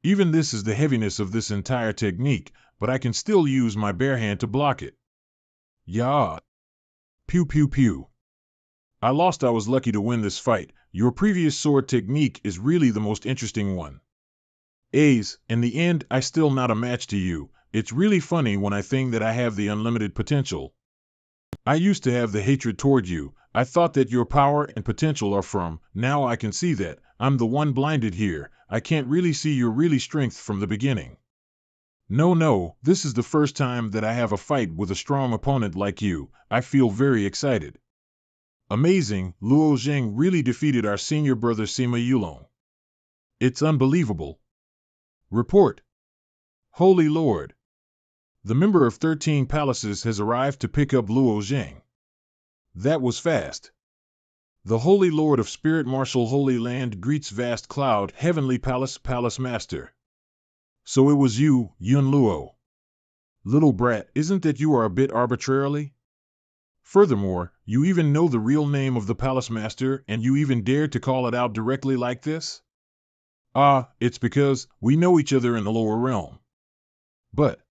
Even this is the heaviness of this entire technique, but I can still use my bare hand to block it. Yeah. Pew pew pew. I lost. I was lucky to win this fight. Your previous sword technique is really the most interesting one. Ace, in the end, I still not a match to you. It's really funny when I think that I have the unlimited potential. I used to have the hatred toward you. I thought that your power and potential are from. Now I can see that. I'm the one blinded here. I can't really see your really strength from the beginning. No, this is the first time that I have a fight with a strong opponent like you. I feel very excited. Amazing, Luo Zheng really defeated our senior brother Sima Yulong. It's unbelievable. Report. Holy Lord. The member of 13 Palaces has arrived to pick up Luo Zheng. That was fast. The Holy Lord of Spirit Martial Holy Land greets vast cloud, Heavenly Palace, Palace Master. So it was you, Yun Luo. Little brat, isn't that you are a bit arbitrarily? Furthermore, you even know the real name of the Palace Master, and you even dare to call it out directly like this? Ah, it's because we know each other in the lower realm. But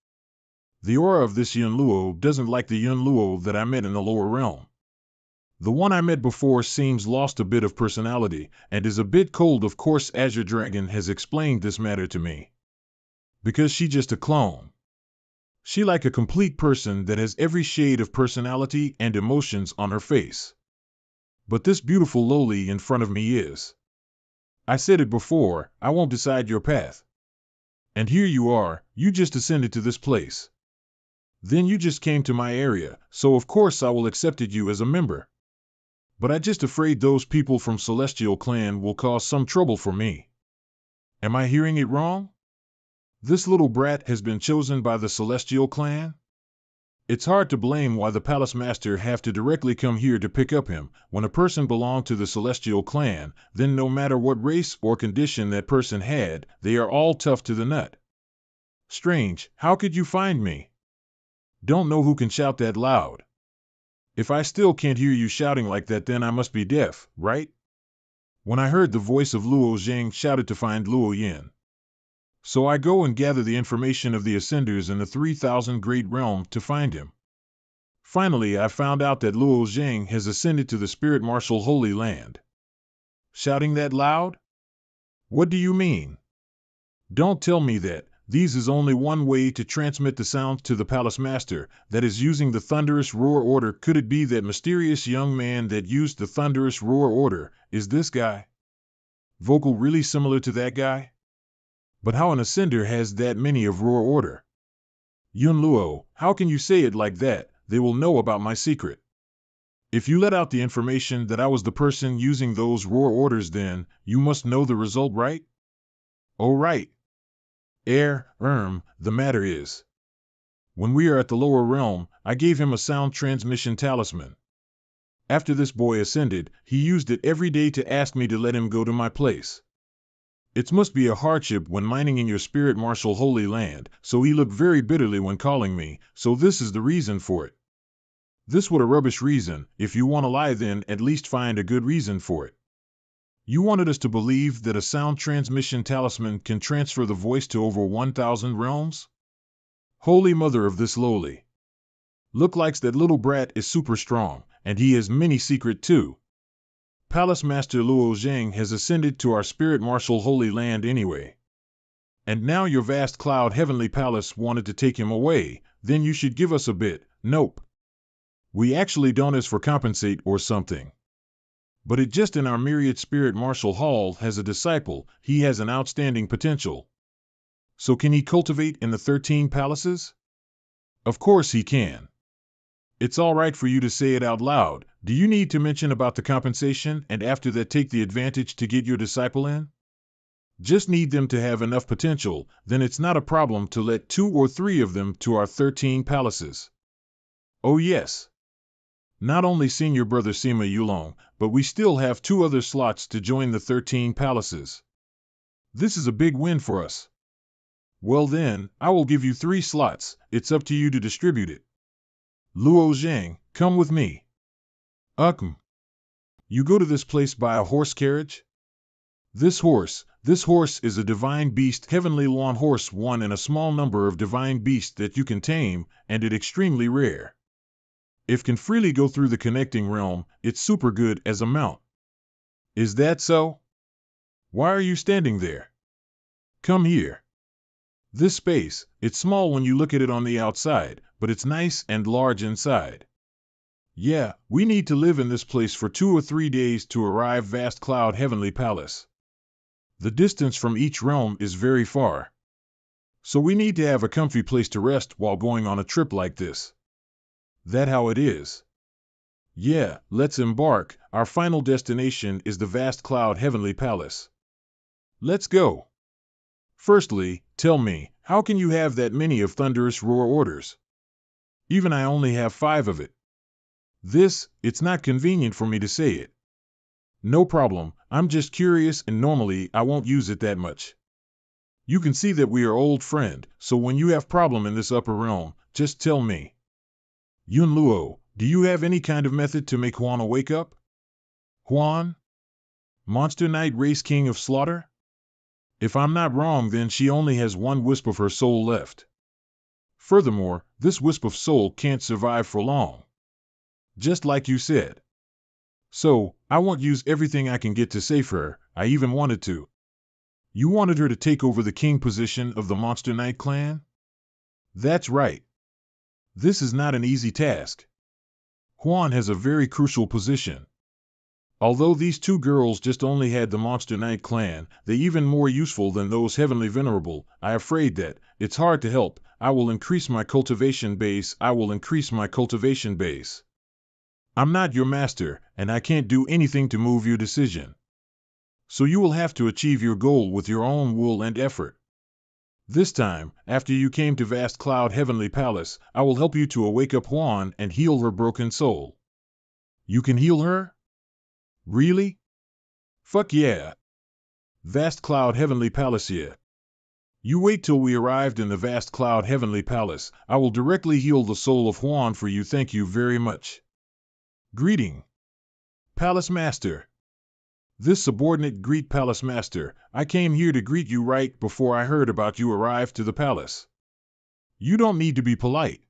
the aura of this Yun Luo doesn't like the Yun Luo that I met in the lower realm. The one I met before seems lost a bit of personality, and is a bit cold. Of course, Azure Dragon has explained this matter to me. Because she just a clone. She like a complete person that has every shade of personality and emotions on her face. But this beautiful lowly in front of me is. I said it before, I won't decide your path. And here you are, you just ascended to this place. Then you just came to my area, so of course I will accepted you as a member. But I just afraid those people from Celestial Clan will cause some trouble for me. Am I hearing it wrong? This little brat has been chosen by the Celestial Clan? It's hard to blame why the Palace Master have to directly come here to pick up him. When a person belonged to the Celestial Clan, then no matter what race or condition that person had, they are all tough to the nut. Strange, how could you find me? Don't know who can shout that loud. If I still can't hear you shouting like that, then I must be deaf, right? When I heard the voice of Luo Zheng shouted to find Luo Yin. So I go and gather the information of the Ascenders in the 3000 Great Realm to find him. Finally, I found out that Luo Zheng has ascended to the Spirit Martial Holy Land. Shouting that loud? What do you mean? Don't tell me that. These is only one way to transmit the sound to the Palace Master, that is using the thunderous roar order. Could it be that mysterious young man that used the thunderous roar order is this guy? Vocal really similar to that guy? But how an Ascender has that many of roar order? Yun Luo, how can you say it like that? They will know about my secret. If you let out the information that I was the person using those roar orders, then you must know the result, right? Oh right. The matter is. When we are at the lower realm, I gave him a sound transmission talisman. After this boy ascended, he used it every day to ask me to let him go to my place. It must be a hardship when mining in your Spirit Martial Holy Land, so he looked very bitterly when calling me, so this is the reason for it. This what a rubbish reason. If you want to lie, then at least find a good reason for it. You wanted us to believe that a sound transmission talisman can transfer the voice to over 1000 realms? Holy mother of this lowly. Look likes that little brat is super strong, and he has many secret too. Palace Master Luo Zheng has ascended to our Spirit Martial Holy Land anyway. And now your vast cloud Heavenly Palace wanted to take him away, then you should give us a bit. Nope. We actually don't ask for compensate or something. But it just in our myriad Spirit Martial Hall has a disciple, he has an outstanding potential. So can he cultivate in the 13 palaces? Of course he can. It's all right for you to say it out loud. Do you need to mention about the compensation and after that take the advantage to get your disciple in? Just need them to have enough potential, then it's not a problem to let 2 or 3 of them to our 13 palaces. Oh yes. Not only senior brother Sima Yulong, but we still have 2 other slots to join the 13 palaces. This is a big win for us. Well then, I will give you 3 slots, it's up to you to distribute it. Luo Zheng, come with me. You go to this place by a horse carriage? This horse is a divine beast, heavenly lawn horse, one in a small number of divine beasts that you can tame, and it extremely rare. If can freely go through the connecting realm, it's super good as a mount. Is that so? Why are you standing there? Come here. This space, it's small when you look at it on the outside, but it's nice and large inside. Yeah, we need to live in this place for 2 or 3 days to arrive vast cloud heavenly palace. The distance from each realm is very far. So we need to have a comfy place to rest while going on a trip like this. That how it is? Yeah, let's embark. Our final destination is the vast cloud heavenly palace. Let's go. Firstly, tell me, how can you have that many of thunderous roar orders? Even I only have 5 of it. It's not convenient for me to say it. No problem, I'm just curious and normally I won't use it that much. You can see that we are old friend, so when you have problem in this upper realm, just tell me. Yun Luo, do you have any kind of method to make Huan wake up? Huan? Monster Knight Race King of Slaughter? If I'm not wrong, then she only has 1 wisp of her soul left. Furthermore, this wisp of soul can't survive for long. Just like you said. So, I won't use everything I can get to save her. I even wanted to. You wanted her to take over the king position of the Monster Knight clan? That's right. This is not an easy task. Huan has a very crucial position. Although these 2 girls just only had the Monster Knight clan, they even more useful than those heavenly venerable. I'm afraid that it's hard to help. I will increase my cultivation base. I'm not your master, and I can't do anything to move your decision. So you will have to achieve your goal with your own will and effort. This time, after you came to Vast Cloud Heavenly Palace, I will help you to awake up Huan and heal her broken soul. You can heal her? Really? Fuck yeah. Vast Cloud Heavenly Palace, yeah. You wait till we arrived in the Vast Cloud Heavenly Palace. I will directly heal the soul of Huan for you. Thank you very much. Greeting. Palace Master. This subordinate greet Palace Master. I came here to greet you right before I heard about you arrived to the palace. You don't need to be polite.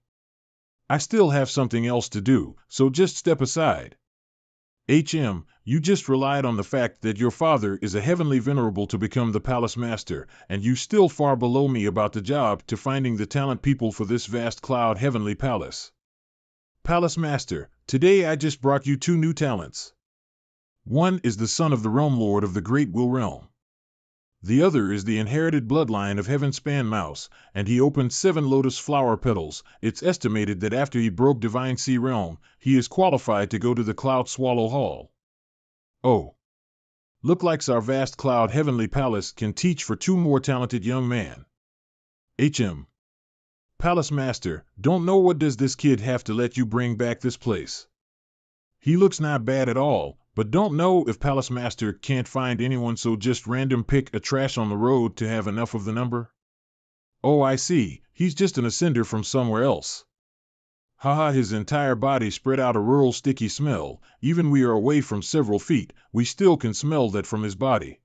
I still have something else to do, so just step aside. You just relied on the fact that your father is a heavenly venerable to become the Palace Master, and you still far below me about the job to finding the talent people for this Vast Cloud Heavenly Palace. Palace Master, today I just brought you 2 new talents. One is the son of the Realm Lord of the Great Will Realm. The other is the inherited bloodline of Heavenspan Mouse, and he opened 7 lotus flower petals. It's estimated that after he broke Divine Sea Realm, he is qualified to go to the Cloud Swallow Hall. Oh. Look like our Vast Cloud Heavenly Palace can teach for 2 more talented young man. Palace Master, don't know what does this kid have to let you bring back this place. He looks not bad at all, but don't know if Palace Master can't find anyone, so just random pick a trash on the road to have enough of the number. Oh, I see, he's just an ascender from somewhere else. Haha, his entire body spread out a rural sticky smell. Even we are away from several feet, we still can smell that from his body.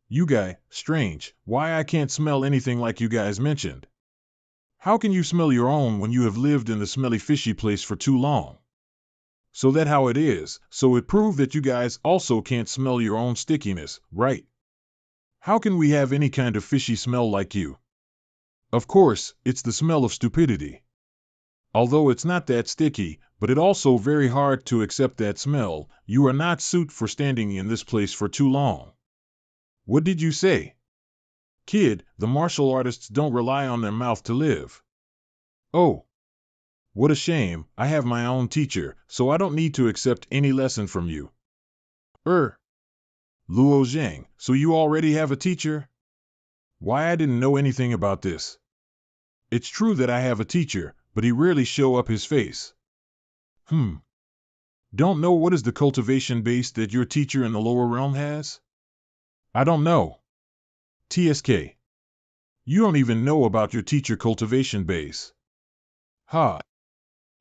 You guy, strange, why I can't smell anything like you guys mentioned. How can you smell your own when you have lived in the smelly fishy place for too long? So that how it is, so it proved that you guys also can't smell your own stickiness, right? How can we have any kind of fishy smell like you? Of course, it's the smell of stupidity. Although it's not that sticky, but it also very hard to accept that smell. You are not suit for standing in this place for too long. What did you say? Kid, the martial artists don't rely on their mouth to live. Oh. What a shame, I have my own teacher, so I don't need to accept any lesson from you. Luo Zhang, so you already have a teacher? Why, I didn't know anything about this. It's true that I have a teacher, but he rarely show up his face. Don't know what is the cultivation base that your teacher in the lower realm has? I don't know. TSK. You don't even know about your teacher cultivation base. Ha.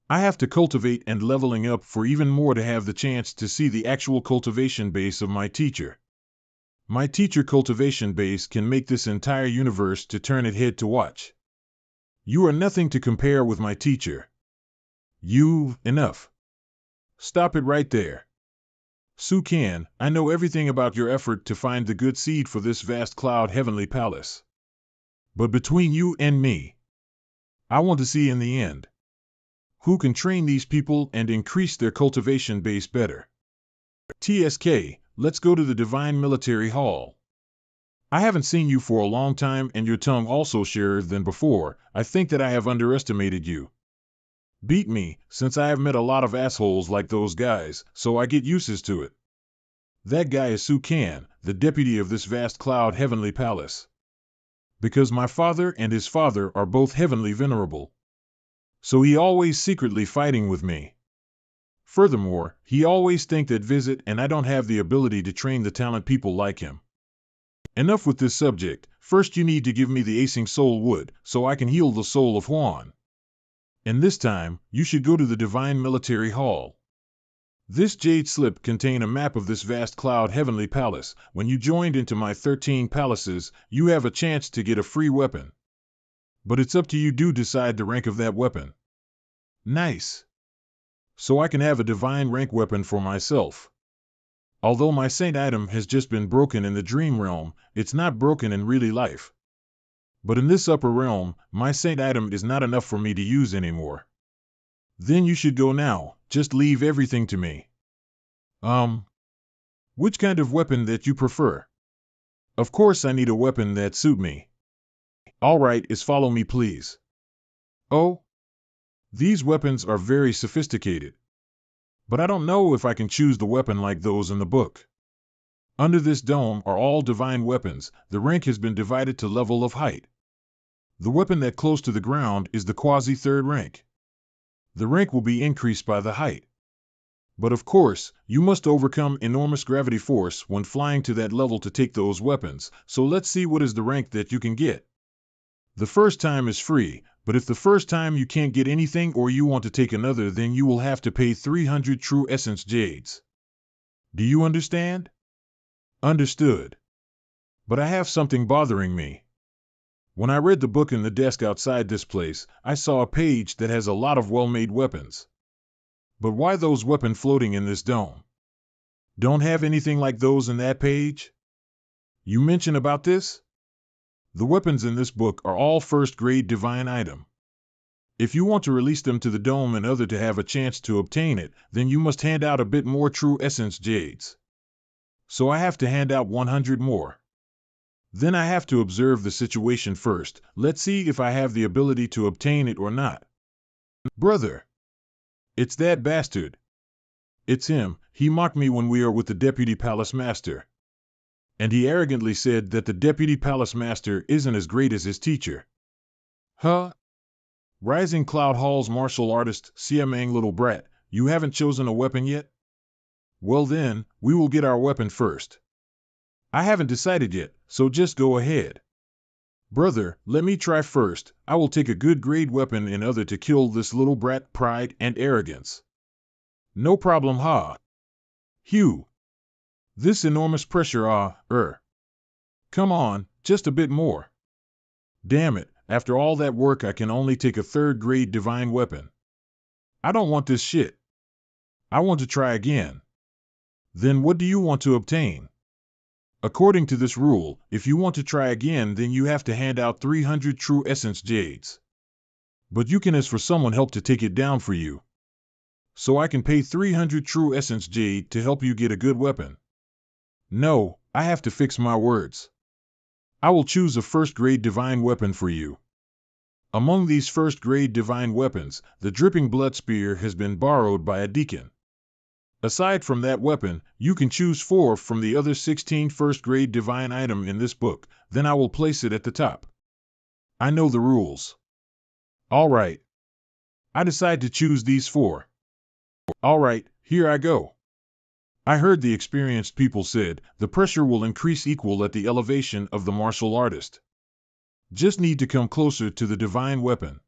I have to cultivate and leveling up for even more to have the chance to see the actual cultivation base of my teacher. My teacher cultivation base can make this entire universe to turn its head to watch. You are nothing to compare with my teacher. Enough. Stop it right there. Sukan, I know everything about your effort to find the good seed for this vast cloud heavenly palace. But between you and me, I want to see in the end who can train these people and increase their cultivation base better. TSK, let's go to the Divine Military Hall. I haven't seen you for a long time and your tongue also surer than before. I think that I have underestimated you. Beat me, since I have met a lot of assholes like those guys, so I get used to it. That guy is Sukan, the deputy of this vast cloud heavenly palace. Because my father and his father are both heavenly venerable. So he always secretly fighting with me. Furthermore, he always think that visit and I don't have the ability to train the talent people like him. Enough with this subject. First you need to give me the acing soul wood, so I can heal the soul of Juan. And this time, you should go to the Divine Military Hall. This jade slip contains a map of this vast cloud heavenly palace. When you joined into my 13 palaces, you have a chance to get a free weapon. But it's up to you to decide the rank of that weapon. Nice. So I can have a divine rank weapon for myself. Although my saint item has just been broken in the dream realm, it's not broken in really life. But in this upper realm, my saint item is not enough for me to use anymore. Then you should go now, just leave everything to me. Which kind of weapon that you prefer? Of course I need a weapon that suit me. Alright, follow me please. Oh? These weapons are very sophisticated. But I don't know if I can choose the weapon like those in the book. Under this dome are all divine weapons. The rank has been divided to level of height. The weapon that close to the ground is the quasi-third rank. The rank will be increased by the height. But of course, you must overcome enormous gravity force when flying to that level to take those weapons, so let's see what is the rank that you can get. The first time is free, but if the first time you can't get anything or you want to take another, then you will have to pay 300 true essence jades. Do you understand? Understood. But I have something bothering me. When I read the book in the desk outside this place, I saw a page that has a lot of well-made weapons. But why those weapons floating in this dome? Don't have anything like those in that page? You mention about this? The weapons in this book are all first-grade divine item. If you want to release them to the dome and other to have a chance to obtain it, then you must hand out a bit more true essence jades. So I have to hand out 100 more. Then I have to observe the situation first. Let's see if I have the ability to obtain it or not. Brother! It's that bastard. It's him. He mocked me when we were with the Deputy Palace Master. And he arrogantly said that the Deputy Palace Master isn't as great as his teacher. Huh? Rising Cloud Hall's martial artist, Siamang little brat, you haven't chosen a weapon yet? Well then, we will get our weapon first. I haven't decided yet, so just go ahead. Brother, let me try first. I will take a good grade weapon in other to kill this little brat pride and arrogance. No problem, ha. Hugh. This enormous pressure, Come on, just a bit more. Damn it, after all that work I can only take a third-grade divine weapon. I don't want this shit. I want to try again. Then what do you want to obtain? According to this rule, if you want to try again, then you have to hand out 300 true essence jades. But you can ask for someone help to take it down for you. So I can pay 300 true essence jade to help you get a good weapon. No, I have to fix my words. I will choose a first-grade divine weapon for you. Among these first-grade divine weapons, the dripping blood spear has been borrowed by a deacon. Aside from that weapon, you can choose 4 from the other 16 first-grade divine item in this book, then I will place it at the top. I know the rules. Alright. I decide to choose these 4. Alright, here I go. I heard the experienced people said, the pressure will increase equal at the elevation of the martial artist. Just need to come closer to the divine weapon.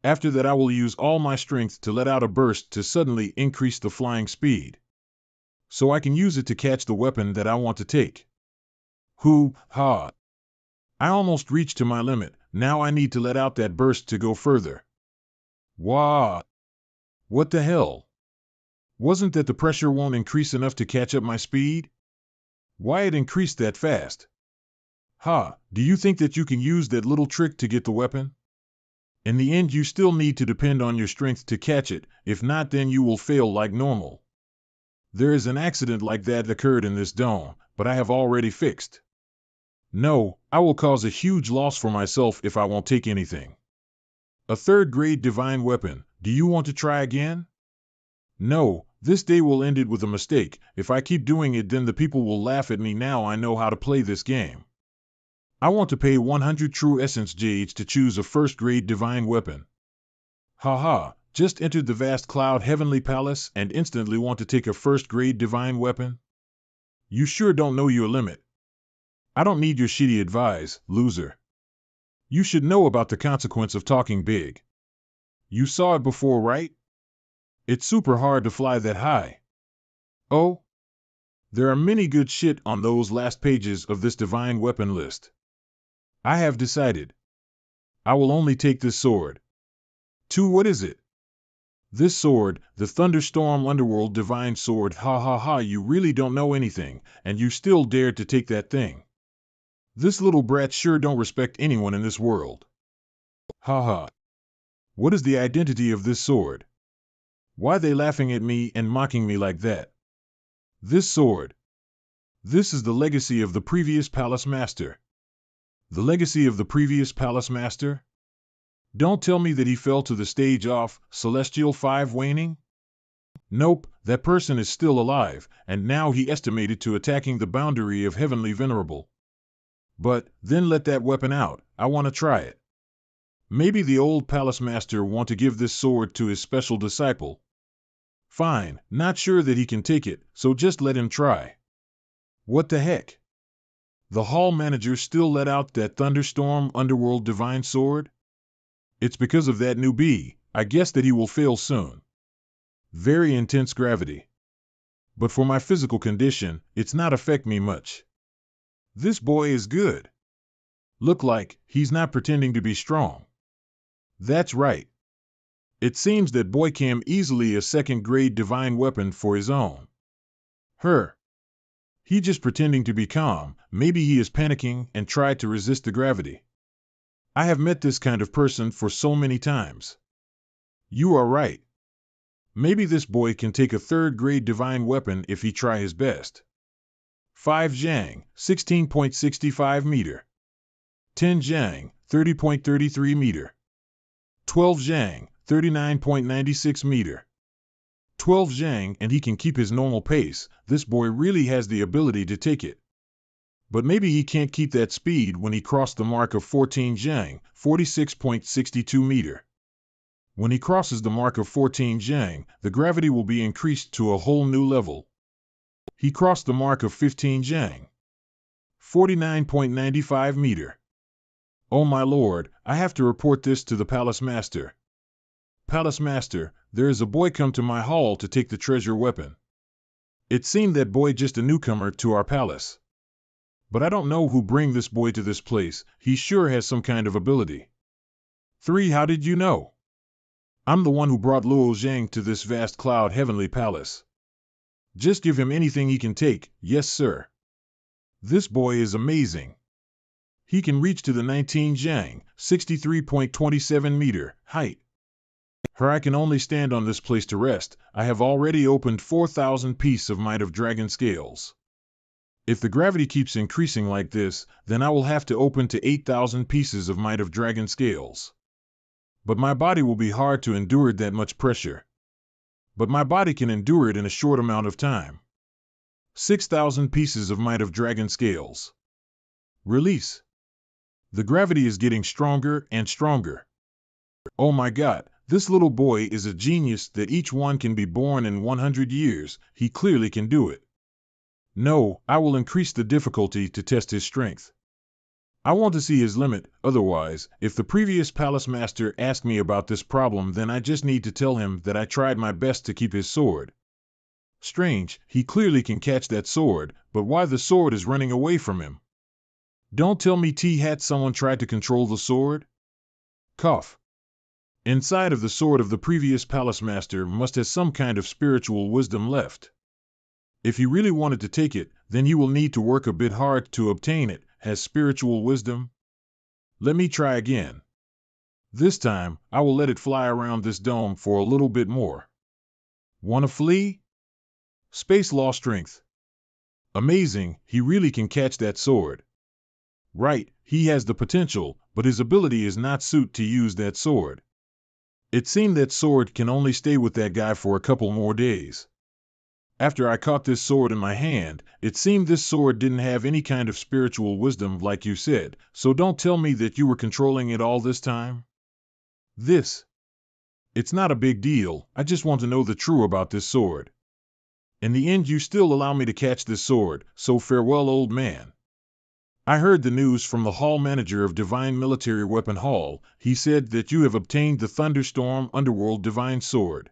After that I will use all my strength to let out a burst to suddenly increase the flying speed. So I can use it to catch the weapon that I want to take. Ha! I almost reached to my limit, now I need to let out that burst to go further. Wah! What the hell? Wasn't that the pressure won't increase enough to catch up my speed? Why it increased that fast? Ha, do you think that you can use that little trick to get the weapon? In the end, you still need to depend on your strength to catch it, if not then you will fail like normal. There is an accident like that occurred in this dome, but I have already fixed. No, I will cause a huge loss for myself if I won't take anything. A third-grade divine weapon, do you want to try again? No, this day will end it with a mistake. If I keep doing it then the people will laugh at me. Now I know how to play this game. I want to pay 100 true essence jades to choose a first-grade divine weapon. Haha, just entered the vast cloud heavenly palace and instantly want to take a first-grade divine weapon? You sure don't know your limit. I don't need your shitty advice, loser. You should know about the consequence of talking big. You saw it before, right? It's super hard to fly that high. Oh? There are many good shit on those last pages of this divine weapon list. I have decided. I will only take this sword. 2. What is it? This sword, the Thunderstorm Underworld Divine Sword. Ha ha ha, you really don't know anything, and you still dared to take that thing. This little brat sure don't respect anyone in this world. Ha ha. What is the identity of this sword? Why they laughing at me and mocking me like that? This sword. This is the legacy of the previous palace master. The legacy of the previous palace master? Don't tell me that he fell to the stage off Celestial 5 waning? Nope, that person is still alive, and now he estimated to attacking the boundary of Heavenly Venerable. But, then let that weapon out, I want to try it. Maybe the old palace master want to give this sword to his special disciple. Fine, not sure that he can take it, so just let him try. What the heck? The hall manager still let out that Thunderstorm Underworld Divine Sword? It's because of that newbie, I guess that he will fail soon. Very intense gravity. But for my physical condition, it's not affect me much. This boy is good. Look like, he's not pretending to be strong. That's right. It seems that boy can easily a second-grade divine weapon for his own. He just pretending to be calm, maybe he is panicking and tried to resist the gravity. I have met this kind of person for so many times. You are right. Maybe this boy can take a third-grade divine weapon if he try his best. 5 Zhang, 16.65 meter. 10 Zhang, 30.33 meter. 12 Zhang, 39.96 meter. 12 Zhang and he can keep his normal pace. This boy really has the ability to take it. But maybe he can't keep that speed when he crossed the mark of 14 Zhang, 46.62 meter. When he crosses the mark of 14 Zhang, the gravity will be increased to a whole new level. He crossed the mark of 15 Zhang, 49.95 meter. Oh my lord, I have to report this to the palace master. Palace master, there is a boy come to my hall to take the treasure weapon. It seemed that boy just a newcomer to our palace. But I don't know who bring this boy to this place, he sure has some kind of ability. 3. How did you know? I'm the one who brought Luo Zhang to this vast cloud heavenly palace. Just give him anything he can take, yes sir. This boy is amazing. He can reach to the 19 Zhang, 63.27 meter, height. I can only stand on this place to rest. I have already opened 4,000 pieces of Might of Dragon scales. If the gravity keeps increasing like this, then I will have to open to 8,000 pieces of Might of Dragon scales. But my body will be hard to endure that much pressure. But my body can endure it in a short amount of time. 6,000 pieces of Might of Dragon scales. Release. The gravity is getting stronger and stronger. Oh my god, this little boy is a genius that each one can be born in 100 years, he clearly can do it. No, I will increase the difficulty to test his strength. I want to see his limit, otherwise, if the previous palace master asked me about this problem then I just need to tell him that I tried my best to keep his sword. Strange, he clearly can catch that sword, but why the sword is running away from him? Don't tell me T-Hat someone tried to control the sword? Cough. Inside of the sword of the previous palace master must have some kind of spiritual wisdom left. If you really wanted to take it, then you will need to work a bit hard to obtain it. Has spiritual wisdom? Let me try again. This time, I will let it fly around this dome for a little bit more. Wanna flee? Space law strength. Amazing, he really can catch that sword. Right, he has the potential, but his ability is not suited to use that sword. It seemed that sword can only stay with that guy for a couple more days. After I caught this sword in my hand, it seemed this sword didn't have any kind of spiritual wisdom like you said, so don't tell me that you were controlling it all this time. It's not a big deal, I just want to know the truth about this sword. In the end you still allow me to catch this sword, so farewell old man. I heard the news from the hall manager of Divine Military Weapon Hall. He said that you have obtained the Thunderstorm Underworld Divine Sword.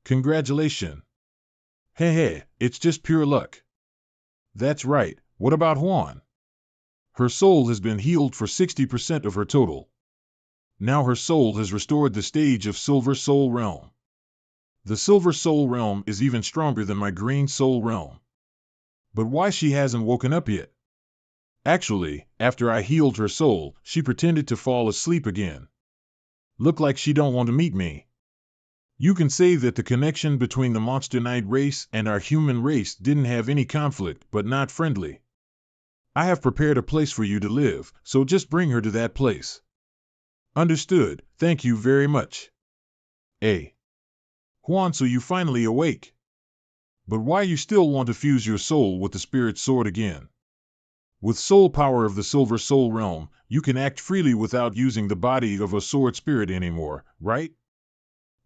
Congratulations. Hey, it's just pure luck. That's right, what about Juan? Her soul has been healed for 60% of her total. Now her soul has restored the stage of Silver Soul Realm. The Silver Soul Realm is even stronger than my Green Soul Realm. But why she hasn't woken up yet? Actually, after I healed her soul, she pretended to fall asleep again. Look like she don't want to meet me. You can say that the connection between the Monster Knight race and our human race didn't have any conflict, but not friendly. I have prepared a place for you to live, so just bring her to that place. Understood, thank you very much. Juan, so you finally awake. But why you still want to fuse your soul with the spirit sword again? With soul power of the Silver Soul Realm, you can act freely without using the body of a sword spirit anymore, right?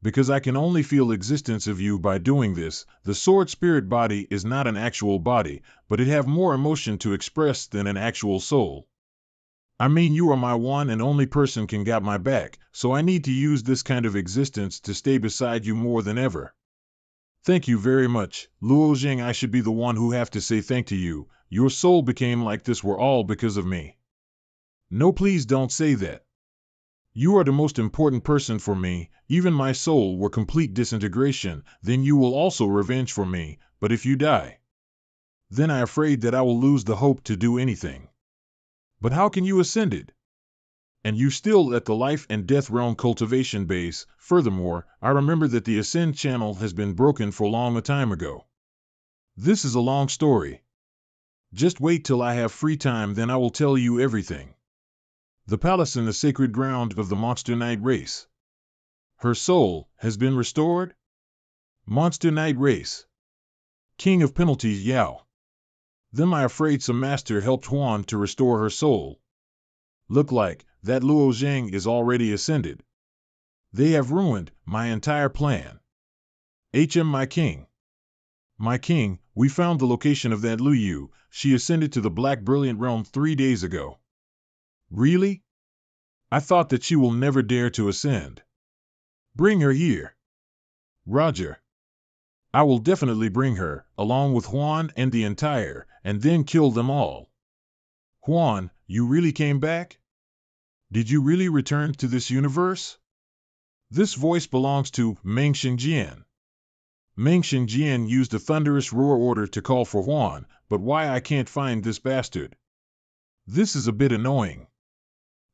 Because I can only feel existence of you by doing this, the sword spirit body is not an actual body, but it have more emotion to express than an actual soul. I mean, you are my one and only person can got my back, so I need to use this kind of existence to stay beside you more than ever. Thank you very much, Luo Jing. I should be the one who have to say thank to you. Your soul became like this were all because of me. No, please don't say that. You are the most important person for me. Even my soul were complete disintegration, then you will also revenge for me, but if you die, then I am afraid that I will lose the hope to do anything. But how can you ascend it? And you still at the life and death realm cultivation base. Furthermore, I remember that the ascend channel has been broken for long a time ago. This is a long story. Just wait till I have free time, then I will tell you everything. The palace in the sacred ground of the Monster Knight race. Her soul has been restored? Monster Knight race. King of penalties Yao. Then I afraid some master helped Juan to restore her soul. Look like that Luo Zhang is already ascended. They have ruined my entire plan. My king. My king, we found the location of that Lu Yu. She ascended to the Black Brilliant Realm 3 days ago. Really? I thought that she will never dare to ascend. Bring her here. Roger. I will definitely bring her, along with Juan and the entire, and then kill them all. Juan, you really came back? Did you really return to this universe? This voice belongs to Meng Xingjian. Meng Xingjian used a thunderous roar order to call for Juan, but why I can't find this bastard? This is a bit annoying.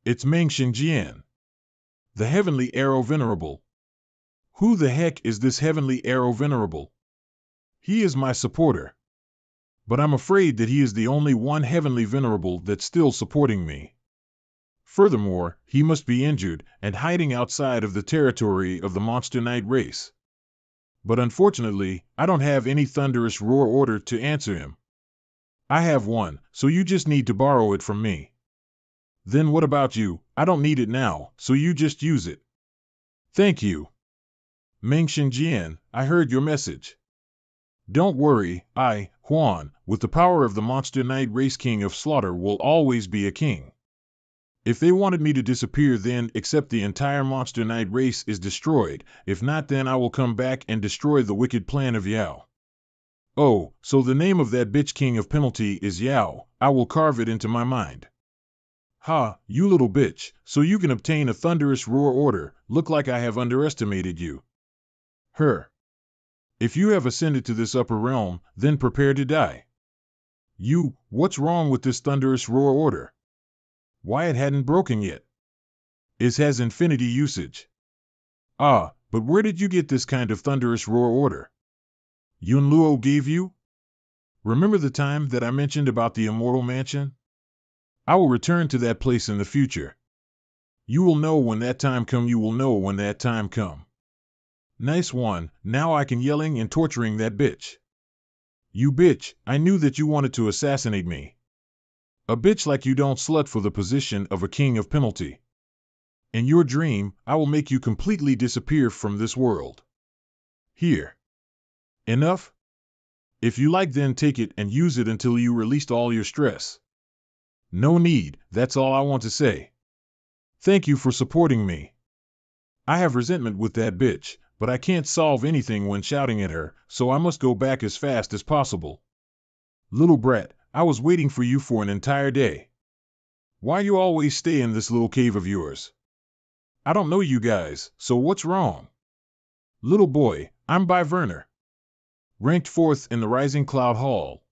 It's Meng Xingjian. The Heavenly Arrow Venerable. Who the heck is this Heavenly Arrow Venerable? He is my supporter. But I'm afraid that he is the only one Heavenly Venerable that's still supporting me. Furthermore, he must be injured and hiding outside of the territory of the Monster Knight race. But unfortunately, I don't have any thunderous roar order to answer him. I have one, so you just need to borrow it from me. Then what about you? I don't need it now, so you just use it. Thank you. Meng Xingjian, I heard your message. Don't worry, I, Juan, with the power of the Monster Knight race King of Slaughter will always be a king. If they wanted me to disappear then except the entire Monster Knight race is destroyed, if not then I will come back and destroy the wicked plan of Yao. Oh, so the name of that bitch King of Penalty is Yao, I will carve it into my mind. Ha, you little bitch, so you can obtain a thunderous roar order. Look like I have underestimated you. Her. If you have ascended to this upper realm, then prepare to die. You, what's wrong with this thunderous roar order? Why it hadn't broken yet? It has infinity usage. Ah, but where did you get this kind of thunderous roar order? Yun Luo gave you? Remember the time that I mentioned about the immortal mansion? I will return to that place in the future. You will know when that time come. You will know when that time come. Nice one. Now I can yelling and torturing that bitch. You bitch, I knew that you wanted to assassinate me. A bitch like you don't slut for the position of a king of penalty. In your dream, I will make you completely disappear from this world. Here. Enough? If you like, then take it and use it until you released all your stress. No need, that's all I want to say. Thank you for supporting me. I have resentment with that bitch, but I can't solve anything when shouting at her, so I must go back as fast as possible. Little brat, I was waiting for you for an entire day. Why you always stay in this little cave of yours? I don't know you guys, so what's wrong? Little boy, I'm by Werner. Ranked 4th in the Rising Cloud Hall.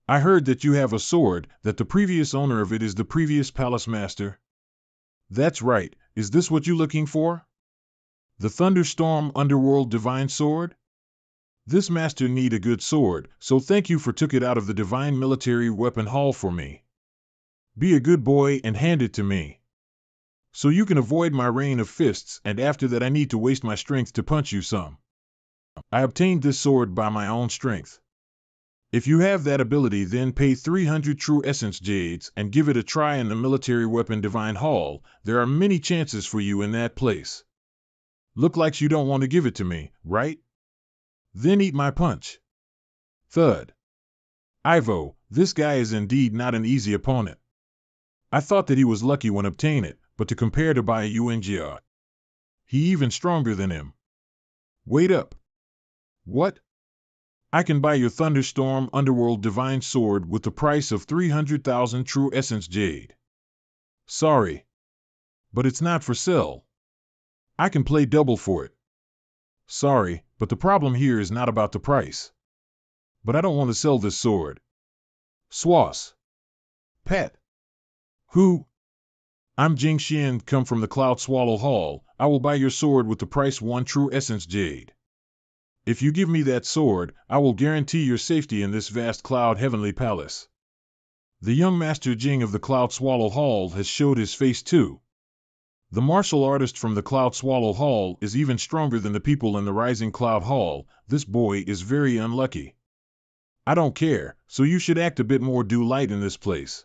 I heard that you have a sword, that the previous owner of it is the previous palace master. That's right, is this what you looking for? The Thunderstorm Underworld Divine Sword? This master need a good sword, so thank you for took it out of the Divine Military Weapon Hall for me. Be a good boy and hand it to me. So you can avoid my rain of fists, and after that I need to waste my strength to punch you some. I obtained this sword by my own strength. If you have that ability, then pay 300 true essence jades and give it a try in the Military Weapon Divine Hall. There are many chances for you in that place. Look like you don't want to give it to me, right? Then eat my punch. Thud. Ivo, this guy is indeed not an easy opponent. I thought that he was lucky when obtain it, but to compare to Bai Yuanjia, he even stronger than him. Wait up. What? I can buy your Thunderstorm Underworld Divine Sword with the price of 300,000 true essence jade. Sorry. But it's not for sale. I can play double for it. Sorry, but the problem here is not about the price. But I don't want to sell this sword. Swass. Pat. Who? I'm Jing Xian, come from the Cloud Swallow Hall. I will buy your sword with the price 1 true essence jade. If you give me that sword, I will guarantee your safety in this vast cloud heavenly palace. The young Master Jing of the Cloud Swallow Hall has showed his face too. The martial artist from the Cloud Swallow Hall is even stronger than the people in the Rising Cloud Hall. This boy is very unlucky. I don't care, so you should act a bit more do light in this place.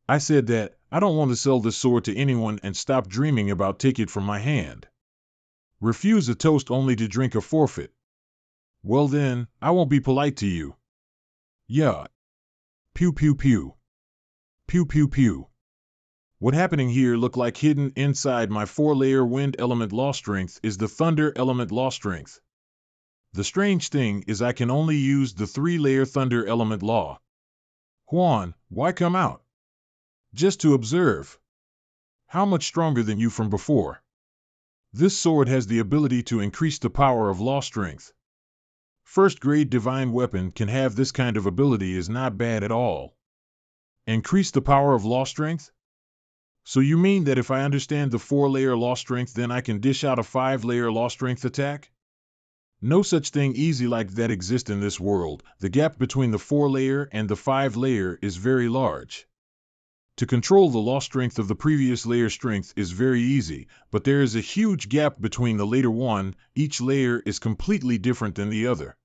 I said that, I don't want to sell this sword to anyone and stop dreaming about take it from my hand. Refuse a toast only to drink a forfeit. Well then, I won't be polite to you. Yeah. Pew pew pew. Pew pew pew. What happening here look like hidden inside my 4-layer wind element law strength is the thunder element law strength. The strange thing is I can only use the 3-layer thunder element law. Juan, why come out? Just to observe. How much stronger than you from before? This sword has the ability to increase the power of law strength. First grade divine weapon can have this kind of ability is not bad at all. Increase the power of law strength? So you mean that if I understand the 4-layer law strength, then I can dish out a 5-layer law strength attack? No such thing easy like that exists in this world. The gap between the 4-layer and the 5-layer is very large. To control the law strength of the previous layer strength is very easy, but there is a huge gap between the later one. Each layer is completely different than the other.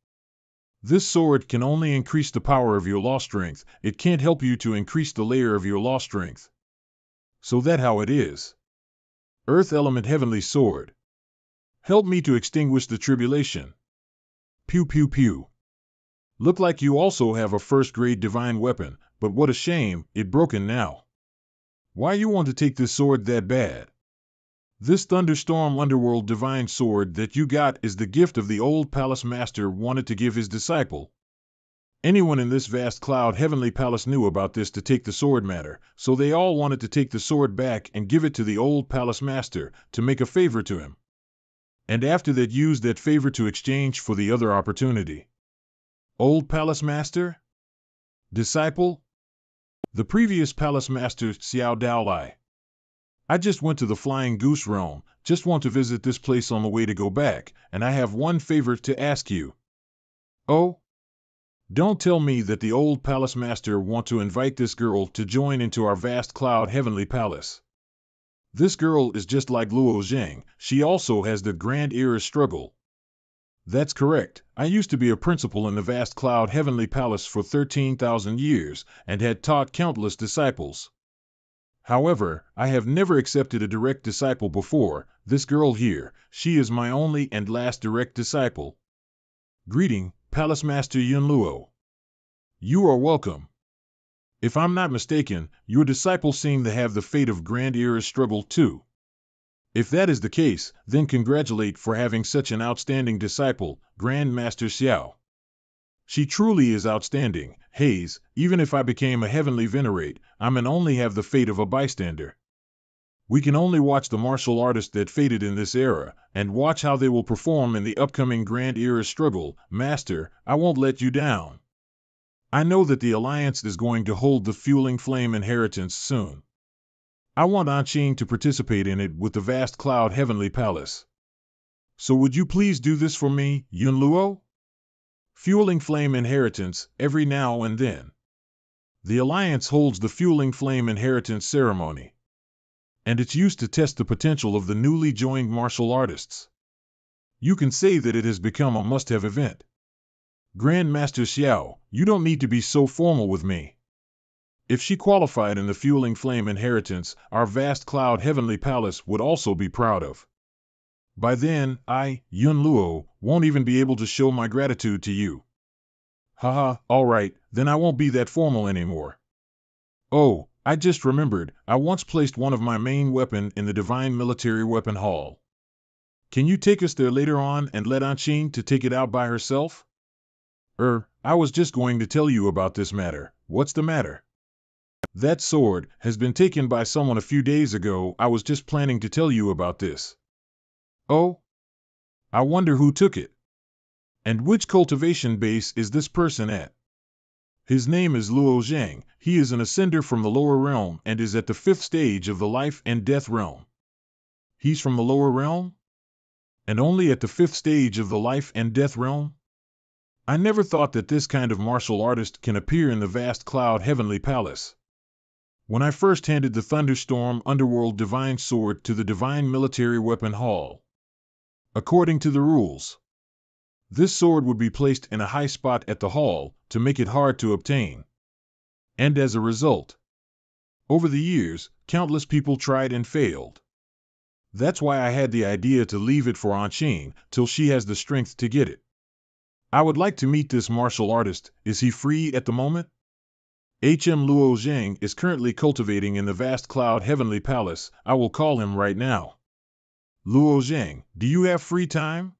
This sword can only increase the power of your law strength. It can't help you to increase the layer of your law strength. So that how it is. Earth Element Heavenly Sword. Help me to extinguish the tribulation. Pew pew pew. Look like you also have a first-grade divine weapon, but what a shame, it broken now. Why you want to take this sword that bad? This Thunderstorm Underworld Divine Sword that you got is the gift of the old palace master wanted to give his disciple. Anyone in this vast cloud heavenly palace knew about this to take the sword matter, so they all wanted to take the sword back and give it to the old palace master to make a favor to him. And after that used that favor to exchange for the other opportunity. Old palace master? Disciple? The previous palace master, Xiao Daolai. I just went to the Flying Goose realm, just want to visit this place on the way to go back, and I have one favor to ask you. Oh? Don't tell me that the old palace master want to invite this girl to join into our vast cloud heavenly palace. This girl is just like Luo Zhang, she also has the grand era struggle. That's correct, I used to be a principal in the vast cloud heavenly palace for 13,000 years, and had taught countless disciples. However, I have never accepted a direct disciple before. This girl here, she is my only and last direct disciple. Greeting, Palace Master Yun Luo. You are welcome. If I'm not mistaken, your disciples seem to have the fate of Grand Era's struggle too. If that is the case, then congratulate for having such an outstanding disciple, Grand Master Xiao. She truly is outstanding, Hayes. Even if I became a heavenly venerate, I'm and only have the fate of a bystander. We can only watch the martial artists that faded in this era, and watch how they will perform in the upcoming Grand Era struggle. Master, I won't let you down. I know that the Alliance is going to hold the Fueling Flame Inheritance soon. I want Anqing to participate in it with the vast cloud heavenly palace. So would you please do this for me, Yun Luo? Fueling Flame Inheritance, every now and then. The Alliance holds the Fueling Flame Inheritance ceremony, and it's used to test the potential of the newly joined martial artists. You can say that it has become a must-have event. Grand Master Xiao, you don't need to be so formal with me. If she qualified in the Fueling Flame Inheritance, our vast cloud heavenly palace would also be proud of. By then, I, Yun Luo, won't even be able to show my gratitude to you. Haha, alright, then I won't be that formal anymore. Oh, I just remembered, I once placed one of my main weapon in the Divine Military Weapon Hall. Can you take us there later on and let Anqing to take it out by herself? I was just going to tell you about this matter. What's the matter? That sword has been taken by someone a few days ago. I was just planning to tell you about this. Oh? I wonder who took it. And which cultivation base is this person at? His name is Luo Zhang. He is an ascender from the lower realm and is at the 5th stage of the life and death realm. He's from the lower realm? And only at the 5th stage of the life and death realm? I never thought that this kind of martial artist can appear in the vast cloud heavenly palace. When I first handed the Thunderstorm Underworld Divine Sword to the Divine Military Weapon Hall, according to the rules, this sword would be placed in a high spot at the hall to make it hard to obtain. And as a result, over the years, countless people tried and failed. That's why I had the idea to leave it for Anqing till she has the strength to get it. I would like to meet this martial artist. Is he free at the moment? HM Luo Zhang is currently cultivating in the vast cloud heavenly palace. I will call him right now. Luo Zhang, do you have free time?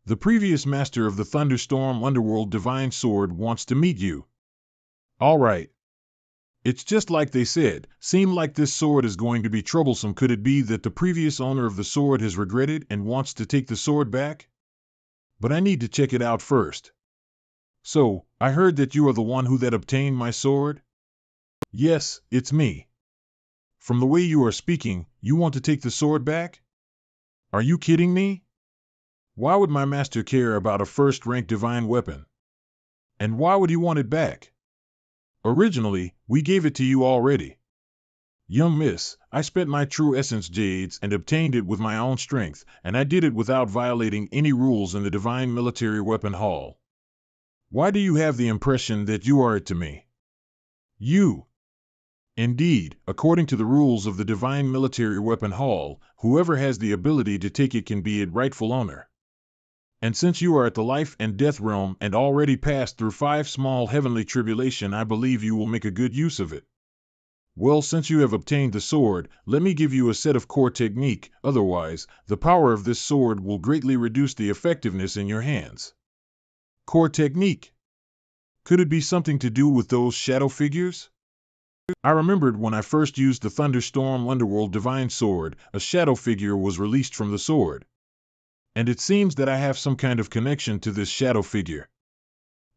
The previous master of the Thunderstorm Underworld Divine Sword wants to meet you. All right. It's just like they said, seem like this sword is going to be troublesome. Could it be that the previous owner of the sword has regretted and wants to take the sword back? But I need to check it out first. So, I heard that you are the one who that obtained my sword? Yes, it's me. From the way you are speaking, you want to take the sword back? Are you kidding me? Why would my master care about a first-rank divine weapon? And why would he want it back? Originally, we gave it to you already. Young miss, I spent my true essence jades and obtained it with my own strength, and I did it without violating any rules in the Divine Military Weapon Hall. Why do you have the impression that you are it to me? You. Indeed, according to the rules of the Divine Military Weapon Hall, whoever has the ability to take it can be its rightful owner. And since you are at the life and death realm and already passed through 5 small heavenly tribulation, I believe you will make a good use of it. Well, since you have obtained the sword, let me give you a set of core technique, otherwise, the power of this sword will greatly reduce the effectiveness in your hands. Core technique. Could it be something to do with those shadow figures? I remembered when I first used the Thunderstorm Underworld Divine Sword, a shadow figure was released from the sword. And it seems that I have some kind of connection to this shadow figure.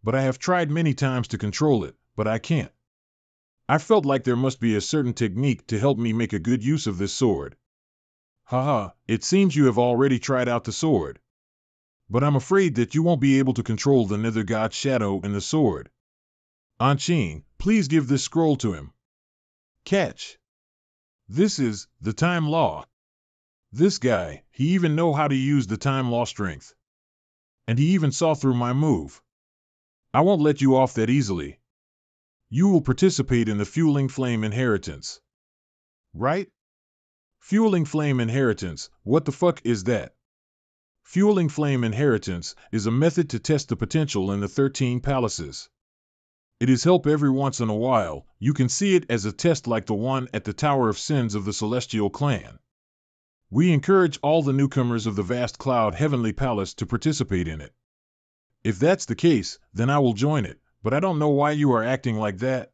But I have tried many times to control it, but I can't. I felt like there must be a certain technique to help me make a good use of this sword. Haha, it seems you have already tried out the sword. But I'm afraid that you won't be able to control the Nether God's shadow in the sword. Anshin, please give this scroll to him. Catch. This is the time law. This guy, he even know how to use the time law strength. And he even saw through my move. I won't let you off that easily. You will participate in the Fueling Flame Inheritance. Right? Fueling Flame Inheritance, what the fuck is that? Fueling Flame Inheritance is a method to test the potential in the 13 palaces. It is help every once in a while. You can see it as a test like the one at the Tower of Sins of the Celestial Clan. We encourage all the newcomers of the Vast Cloud Heavenly Palace to participate in it. If that's the case, then I will join it, but I don't know why you are acting like that.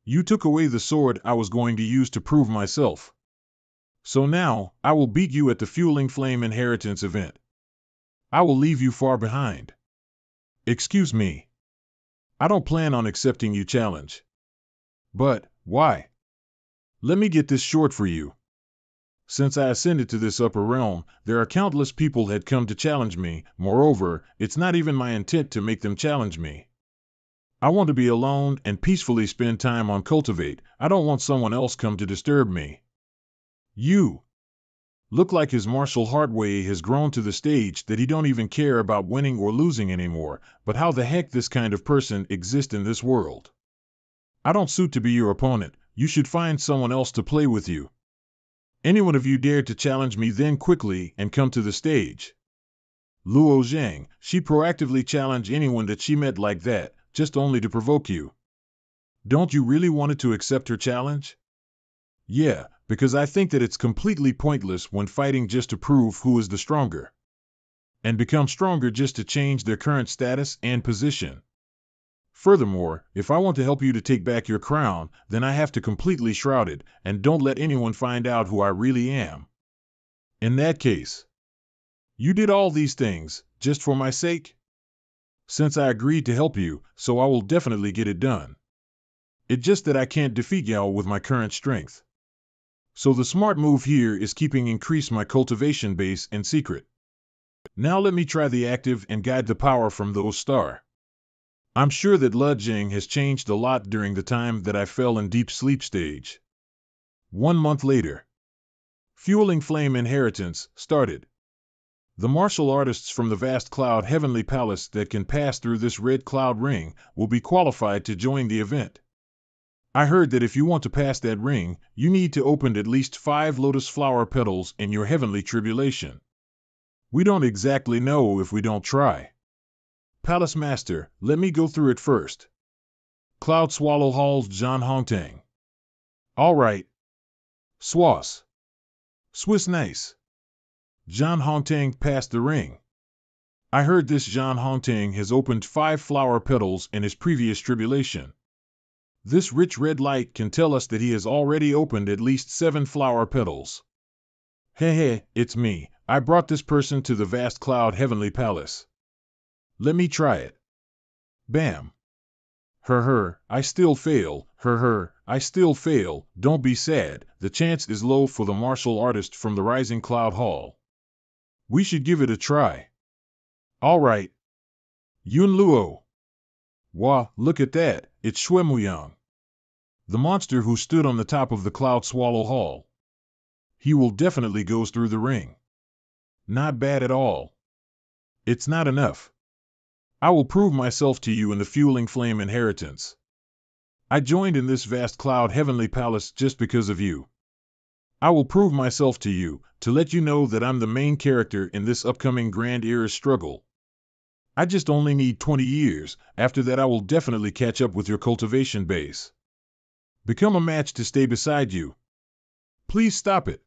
You took away the sword I was going to use to prove myself. So now, I will beat you at the Fueling Flame Inheritance event. I will leave you far behind. Excuse me. I don't plan on accepting your challenge. But, why? Let me get this short for you. Since I ascended to this upper realm, there are countless people had come to challenge me. Moreover, it's not even my intent to make them challenge me. I want to be alone and peacefully spend time on cultivate. I don't want someone else come to disturb me. You look like his martial heartway has grown to the stage that he don't even care about winning or losing anymore, but how the heck this kind of person exists in this world? I don't suit to be your opponent. You should find someone else to play with you. Anyone of you dared to challenge me then quickly and come to the stage. Luo Zhang, she proactively challenged anyone that she met like that, just only to provoke you. Don't you really want to accept her challenge? Yeah, because I think that it's completely pointless when fighting just to prove who is the stronger. And become stronger just to change their current status and position. Furthermore, if I want to help you to take back your crown, then I have to completely shroud it, and don't let anyone find out who I really am. In that case, you did all these things, just for my sake? Since I agreed to help you, so I will definitely get it done. It's just that I can't defeat y'all with my current strength. So the smart move here is keeping increase my cultivation base in secret. Now let me try the active and guide the power from those star. I'm sure that Lu Jing has changed a lot during the time that I fell in deep sleep stage. 1 month later. Fueling Flame Inheritance started. The martial artists from the Vast Cloud Heavenly Palace that can pass through this red cloud ring will be qualified to join the event. I heard that if you want to pass that ring, you need to open at least 5 lotus flower petals in your heavenly tribulation. We don't exactly know if we don't try. Palace Master, let me go through it first. Cloud Swallow Hall's John Hongtang. All right. Swass. Swiss nice. John Hongtang passed the ring. I heard this John Hongtang has opened 5 flower petals in his previous tribulation. This rich red light can tell us that he has already opened at least 7 flower petals. Hey, it's me. I brought this person to the Vast Cloud Heavenly Palace. Let me try it. Bam. I still fail. I still fail. Don't be sad. The chance is low for the martial artist from the Rising Cloud Hall. We should give it a try. All right. Yun Luo. Wah, look at that. It's Xuemuyang. The monster who stood on the top of the Cloud Swallow Hall. He will definitely go through the ring. Not bad at all. It's not enough. I will prove myself to you in the Fueling Flame Inheritance. I joined in this Vast Cloud Heavenly Palace just because of you. I will prove myself to you, to let you know that I'm the main character in this upcoming Grand Era struggle. I just only need 20 years, after that I will definitely catch up with your cultivation base. Become a match to stay beside you. Please stop it.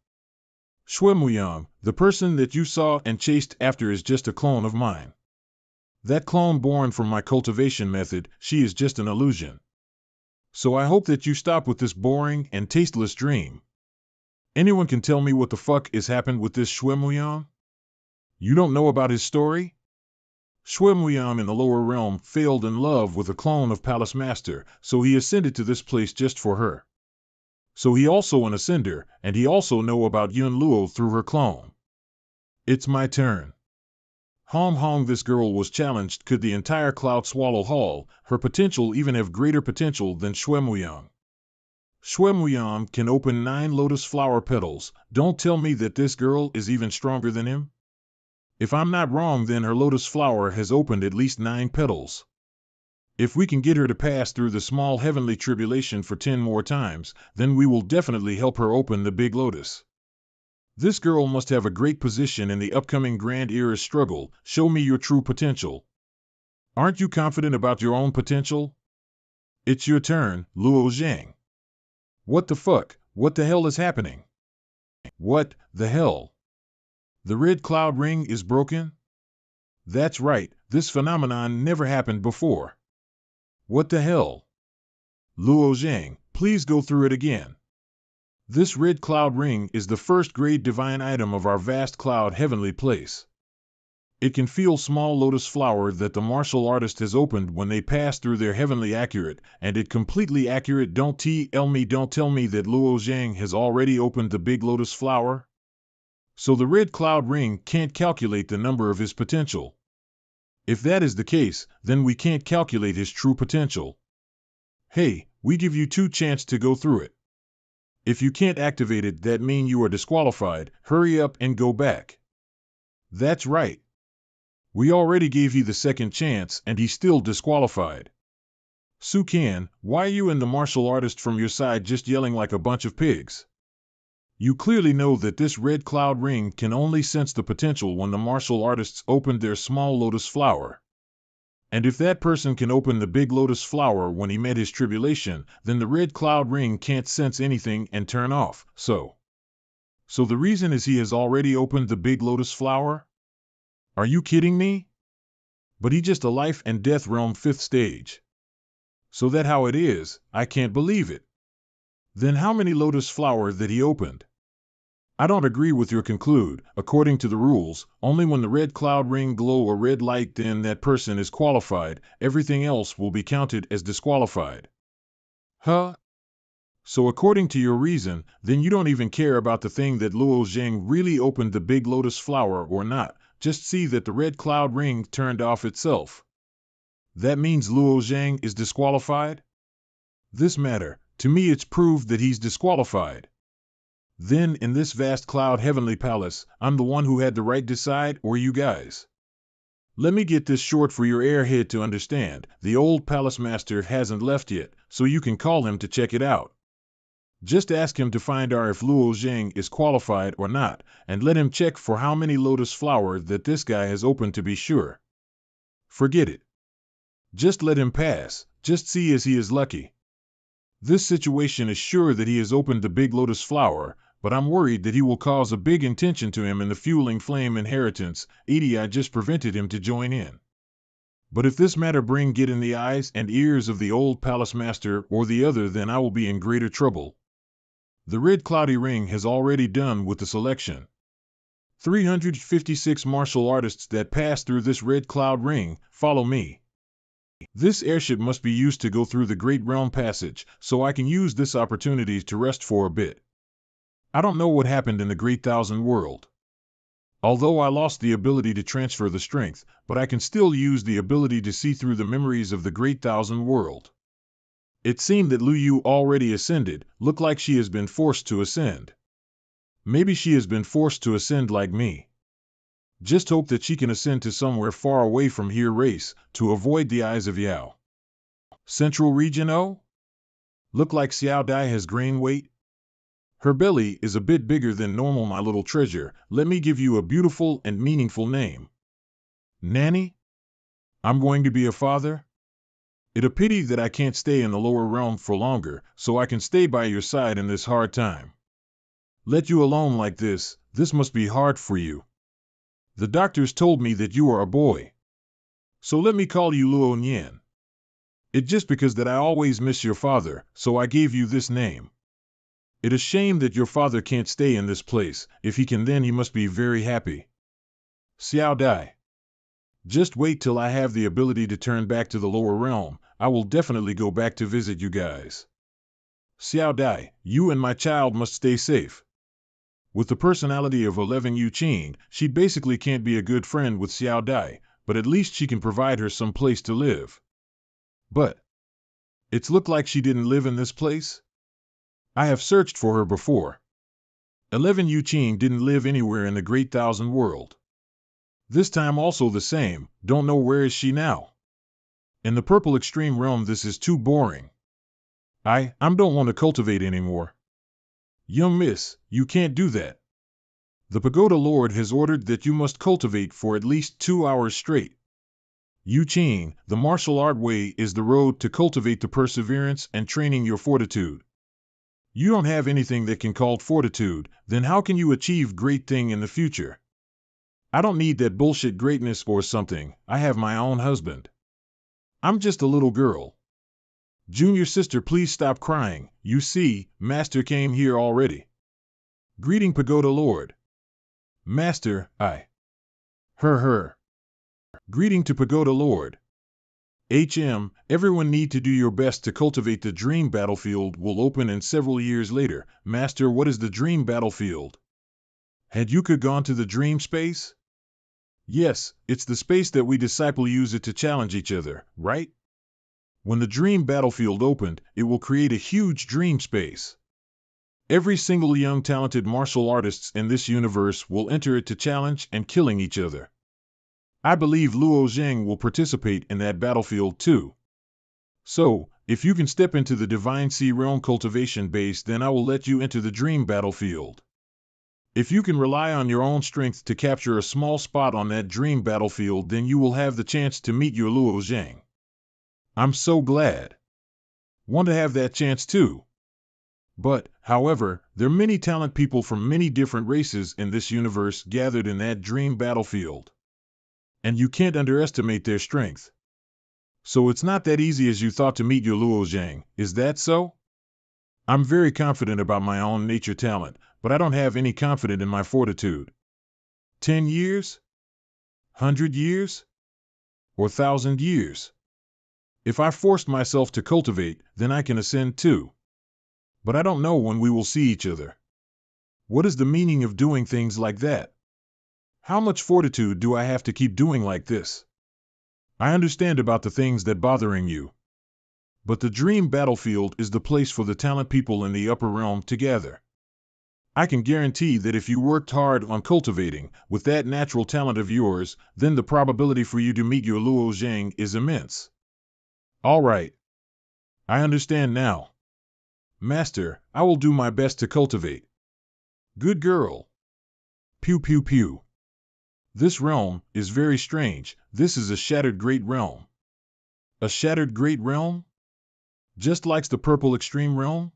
Xuemuyang, the person that you saw and chased after is just a clone of mine. That clone born from my cultivation method, she is just an illusion. So I hope that you stop with this boring and tasteless dream. Anyone can tell me what the fuck is happened with this Shwemuyam? You don't know about his story? Shwemuyam in the lower realm failed in love with a clone of Palace Master, so he ascended to this place just for her. So he also an ascender, and he also know about Yun Luo through her clone. It's my turn. Hong Hong, this girl was challenged. Could the entire Cloud Swallow Hall, her potential even have greater potential than Shwemuyang? Shwemuyang can open 9 lotus flower petals. Don't tell me that this girl is even stronger than him. If I'm not wrong, then her lotus flower has opened at least 9 petals. If we can get her to pass through the small heavenly tribulation for 10 more times, then we will definitely help her open the big lotus. This girl must have a great position in the upcoming Grand Era's struggle. Show me your true potential. Aren't you confident about your own potential? It's your turn, Luo Zhang. What the fuck? What the hell is happening? What the hell? The red cloud ring is broken? That's right, this phenomenon never happened before. What the hell? Luo Zhang, please go through it again. This red cloud ring is the first grade divine item of our vast cloud heavenly place. It can feel small lotus flower that the martial artist has opened when they pass through their heavenly accurate, and it completely accurate. Don't tell me that Luo Zhang has already opened the big lotus flower? So the red cloud ring can't calculate the number of his potential. If that is the case, then we can't calculate his true potential. Hey, we give you 2 chances to go through it. If you can't activate it, that means you are disqualified. Hurry up and go back. That's right. We already gave you the second chance and he's still disqualified. Sukan, why are you and the martial artist from your side just yelling like a bunch of pigs? You clearly know that this red cloud ring can only sense the potential when the martial artists opened their small lotus flower. And if that person can open the big lotus flower when he met his tribulation, then the red cloud ring can't sense anything and turn off. So the reason is he has already opened the big lotus flower? Are you kidding me? But he just a life and death realm 5th stage. So that how it is, I can't believe it. Then how many lotus flower that he opened? I don't agree with your conclude. According to the rules, only when the red cloud ring glow a red light, then that person is qualified. Everything else will be counted as disqualified. Huh? So according to your reason, then you don't even care about the thing that Luo Zhang really opened the big lotus flower or not. Just see that the red cloud ring turned off itself. That means Luo Zhang is disqualified? This matter, to me it's proved that he's disqualified. Then, in this vast cloud heavenly palace, I'm the one who had the right decide, or you guys? Let me get this short for your airhead to understand. The old palace master hasn't left yet, so you can call him to check it out. Just ask him to find out if Luo Zhang is qualified or not, and let him check for how many lotus flower that this guy has opened to be sure. Forget it. Just let him pass, just see as he is lucky. This situation is sure that he has opened the big lotus flower, but I'm worried that he will cause a big intention to him in the fueling flame inheritance. I just prevented him to join in. But if this matter get in the eyes and ears of the old palace master or the other, then I will be in greater trouble. The red cloudy ring has already done with the selection. 356 martial artists that pass through this red cloud ring, follow me. This airship must be used to go through the Great Realm Passage, so I can use this opportunity to rest for a bit. I don't know what happened in the Great Thousand World. Although I lost the ability to transfer the strength, but I can still use the ability to see through the memories of the Great Thousand World. It seemed that Lu Yu already ascended, look like she has been forced to ascend. Maybe she has been forced to ascend like me. Just hope that she can ascend to somewhere far away from here race, to avoid the eyes of Yao. Central Region O? Look like Xiao Dai has gained weight. Her belly is a bit bigger than normal, my little treasure. Let me give you a beautiful and meaningful name. Nanny? I'm going to be a father? It's a pity that I can't stay in the lower realm for longer, so I can stay by your side in this hard time. Let you alone like this must be hard for you. The doctors told me that you are a boy. So let me call you Luo Nian. It just because that I always miss your father, so I gave you this name. It is shame that your father can't stay in this place. If he can, then he must be very happy. Xiao Dai. Just wait till I have the ability to turn back to the lower realm. I will definitely go back to visit you guys. Xiao Dai, you and my child must stay safe. With the personality of 11 Yu Qing, she basically can't be a good friend with Xiao Dai, but at least she can provide her some place to live. But it's looked like she didn't live in this place? I have searched for her before. 11 Yu Qing didn't live anywhere in the Great Thousand World. This time also the same, don't know where is she now. In the Purple Extreme Realm this is too boring. I don't want to cultivate anymore. Young miss, you can't do that. The Pagoda Lord has ordered that you must cultivate for at least 2 hours straight. Yu Qing, the martial art way is the road to cultivate the perseverance and training your fortitude. You don't have anything that can call fortitude, then how can you achieve great thing in the future? I don't need that bullshit greatness or something, I have my own husband. I'm just a little girl. Junior sister, please stop crying, you see, Master came here already. Greeting Pagoda Lord. Master, Her. Greeting to Pagoda Lord. Everyone need to do your best to cultivate the dream battlefield will open in several years later. Master, what is the dream battlefield? Had Yuka gone to the dream space? Yes, it's the space that we disciple use it to challenge each other, right? When the dream battlefield opened, it will create a huge dream space. Every single young talented martial artists in this universe will enter it to challenge and killing each other. I believe Luo Zheng will participate in that battlefield too. So, if you can step into the Divine Sea Realm cultivation base, then I will let you enter the dream battlefield. If you can rely on your own strength to capture a small spot on that dream battlefield, then you will have the chance to meet your Luo Zheng. I'm so glad. Want to have that chance too. But, however, there are many talented people from many different races in this universe gathered in that dream battlefield. And you can't underestimate their strength. So it's not that easy as you thought to meet your Luo Zheng, is that so? I'm very confident about my own nature talent, but I don't have any confidence in my fortitude. 10 years? 100 years? Or 1,000 years? If I forced myself to cultivate, then I can ascend too. But I don't know when we will see each other. What is the meaning of doing things like that? How much fortitude do I have to keep doing like this? I understand about the things that bothering you. But the dream battlefield is the place for the talented people in the upper realm to gather. I can guarantee that if you worked hard on cultivating, with that natural talent of yours, then the probability for you to meet your Luo Zheng is immense. All right. I understand now. Master, I will do my best to cultivate. Good girl. Pew pew pew. This realm is very strange. This is a shattered great realm. A shattered great realm? Just like the Purple Extreme Realm?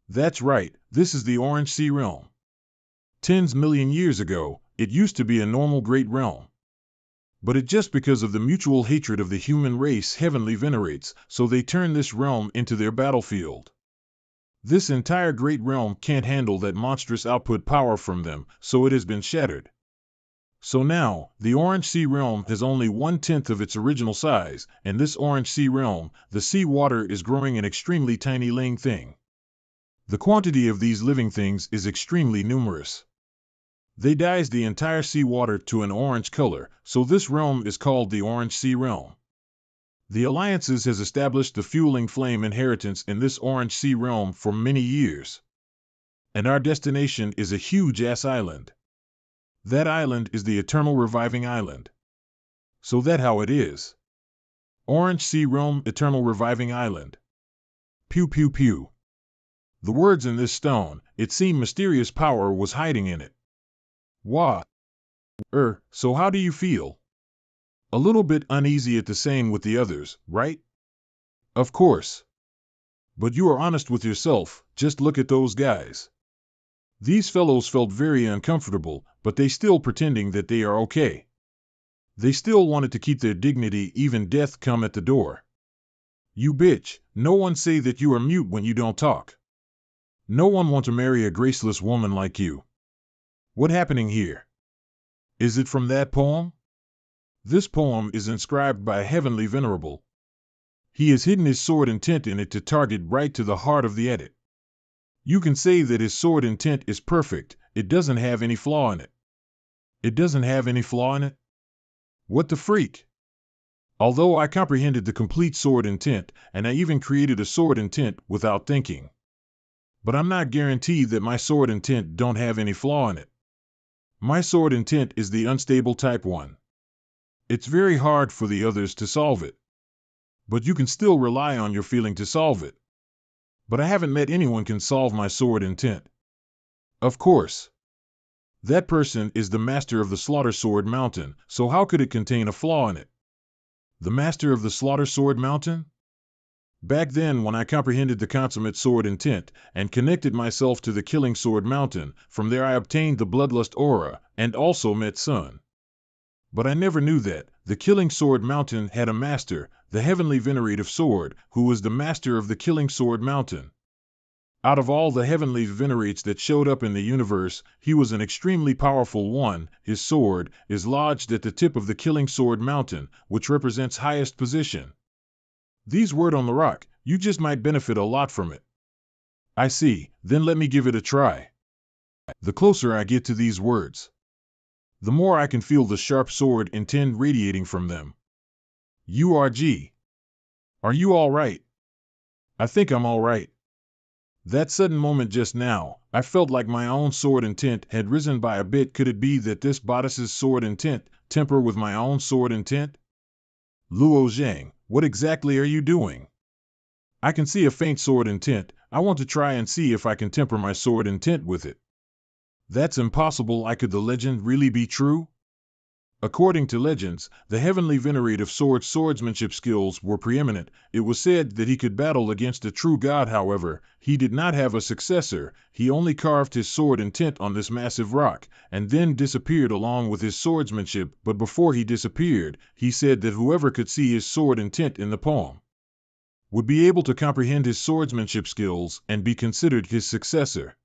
That's right, this is the Orange Sea Realm. Tens million years ago, it used to be a normal great realm. But it just because of the mutual hatred of the human race heavenly venerates, so they turn this realm into their battlefield. This entire great realm can't handle that monstrous output power from them, so it has been shattered. So now, the Orange Sea Realm has only 1/10 of its original size, and this Orange Sea Realm, the sea water is growing an extremely tiny living thing. The quantity of these living things is extremely numerous. They dyes the entire sea water to an orange color, so this realm is called the Orange Sea Realm. The Alliances has established the fueling flame inheritance in this Orange Sea Realm for many years. And our destination is a huge-ass island. That island is the Eternal Reviving Island. So that how it is. Orange Sea Realm, Eternal Reviving Island. Pew pew pew. The words in this stone, it seemed mysterious power was hiding in it. Wah. So how do you feel? A little bit uneasy at the same with the others, right? Of course. But you are honest with yourself, just look at those guys. These fellows felt very uncomfortable, but they still pretending that they are okay. They still wanted to keep their dignity even death come at the door. You bitch, no one say that you are mute when you don't talk. No one want to marry a graceless woman like you. What happening here? Is it from that poem? This poem is inscribed by a heavenly venerable. He has hidden his sword intent in it to target right to the heart of the edit. You can say that his sword intent is perfect, it doesn't have any flaw in it. It doesn't have any flaw in it? What the freak? Although I comprehended the complete sword intent, and I even created a sword intent without thinking. But I'm not guaranteed that my sword intent don't have any flaw in it. My sword intent is the unstable type 1. It's very hard for the others to solve it. But you can still rely on your feeling to solve it. But I haven't met anyone can solve my sword intent. Of course. That person is the master of the Slaughter Sword Mountain, so how could it contain a flaw in it? The master of the Slaughter Sword Mountain? Back then, when I comprehended the consummate sword intent, and connected myself to the Killing Sword Mountain, from there I obtained the Bloodlust Aura, and also met Sun. But I never knew that the Killing Sword Mountain had a master, the Heavenly Venerative Sword, who was the master of the Killing Sword Mountain. Out of all the Heavenly Venerates that showed up in the universe, he was an extremely powerful one. His sword is lodged at the tip of the Killing Sword Mountain, which represents highest position. These words on the rock, you just might benefit a lot from it. I see, then let me give it a try. The closer I get to these words, the more I can feel the sharp sword intent radiating from them. URG. Are you all right? I think I'm all right. That sudden moment just now, I felt like my own sword intent had risen by a bit. Could it be that this bodice's sword intent temper with my own sword intent? Luo Zhang, what exactly are you doing? I can see a faint sword intent. I want to try and see if I can temper my sword intent with it. That's impossible. Could the legend really be true? According to legends, the Heavenly Venerative Sword's swordsmanship skills were preeminent. It was said that he could battle against a true god. However, he did not have a successor. He only carved his sword intent on this massive rock, and then disappeared along with his swordsmanship. But before he disappeared, he said that whoever could see his sword intent in the poem would be able to comprehend his swordsmanship skills and be considered his successor.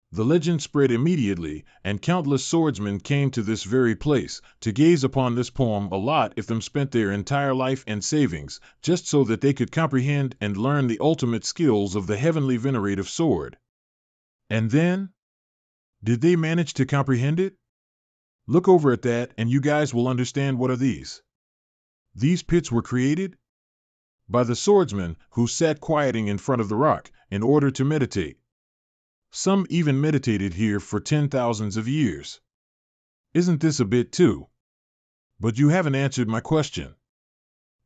The legend spread immediately, and countless swordsmen came to this very place to gaze upon this poem. A lot of them spent their entire life and savings just so that they could comprehend and learn the ultimate skills of the Heavenly Venerative Sword. And then? Did they manage to comprehend it? Look over at that and you guys will understand. What are these? These pits were created by the swordsmen who sat quieting in front of the rock in order to meditate. Some even meditated here for 10,000s of years. Isn't this a bit too? But you haven't answered my question.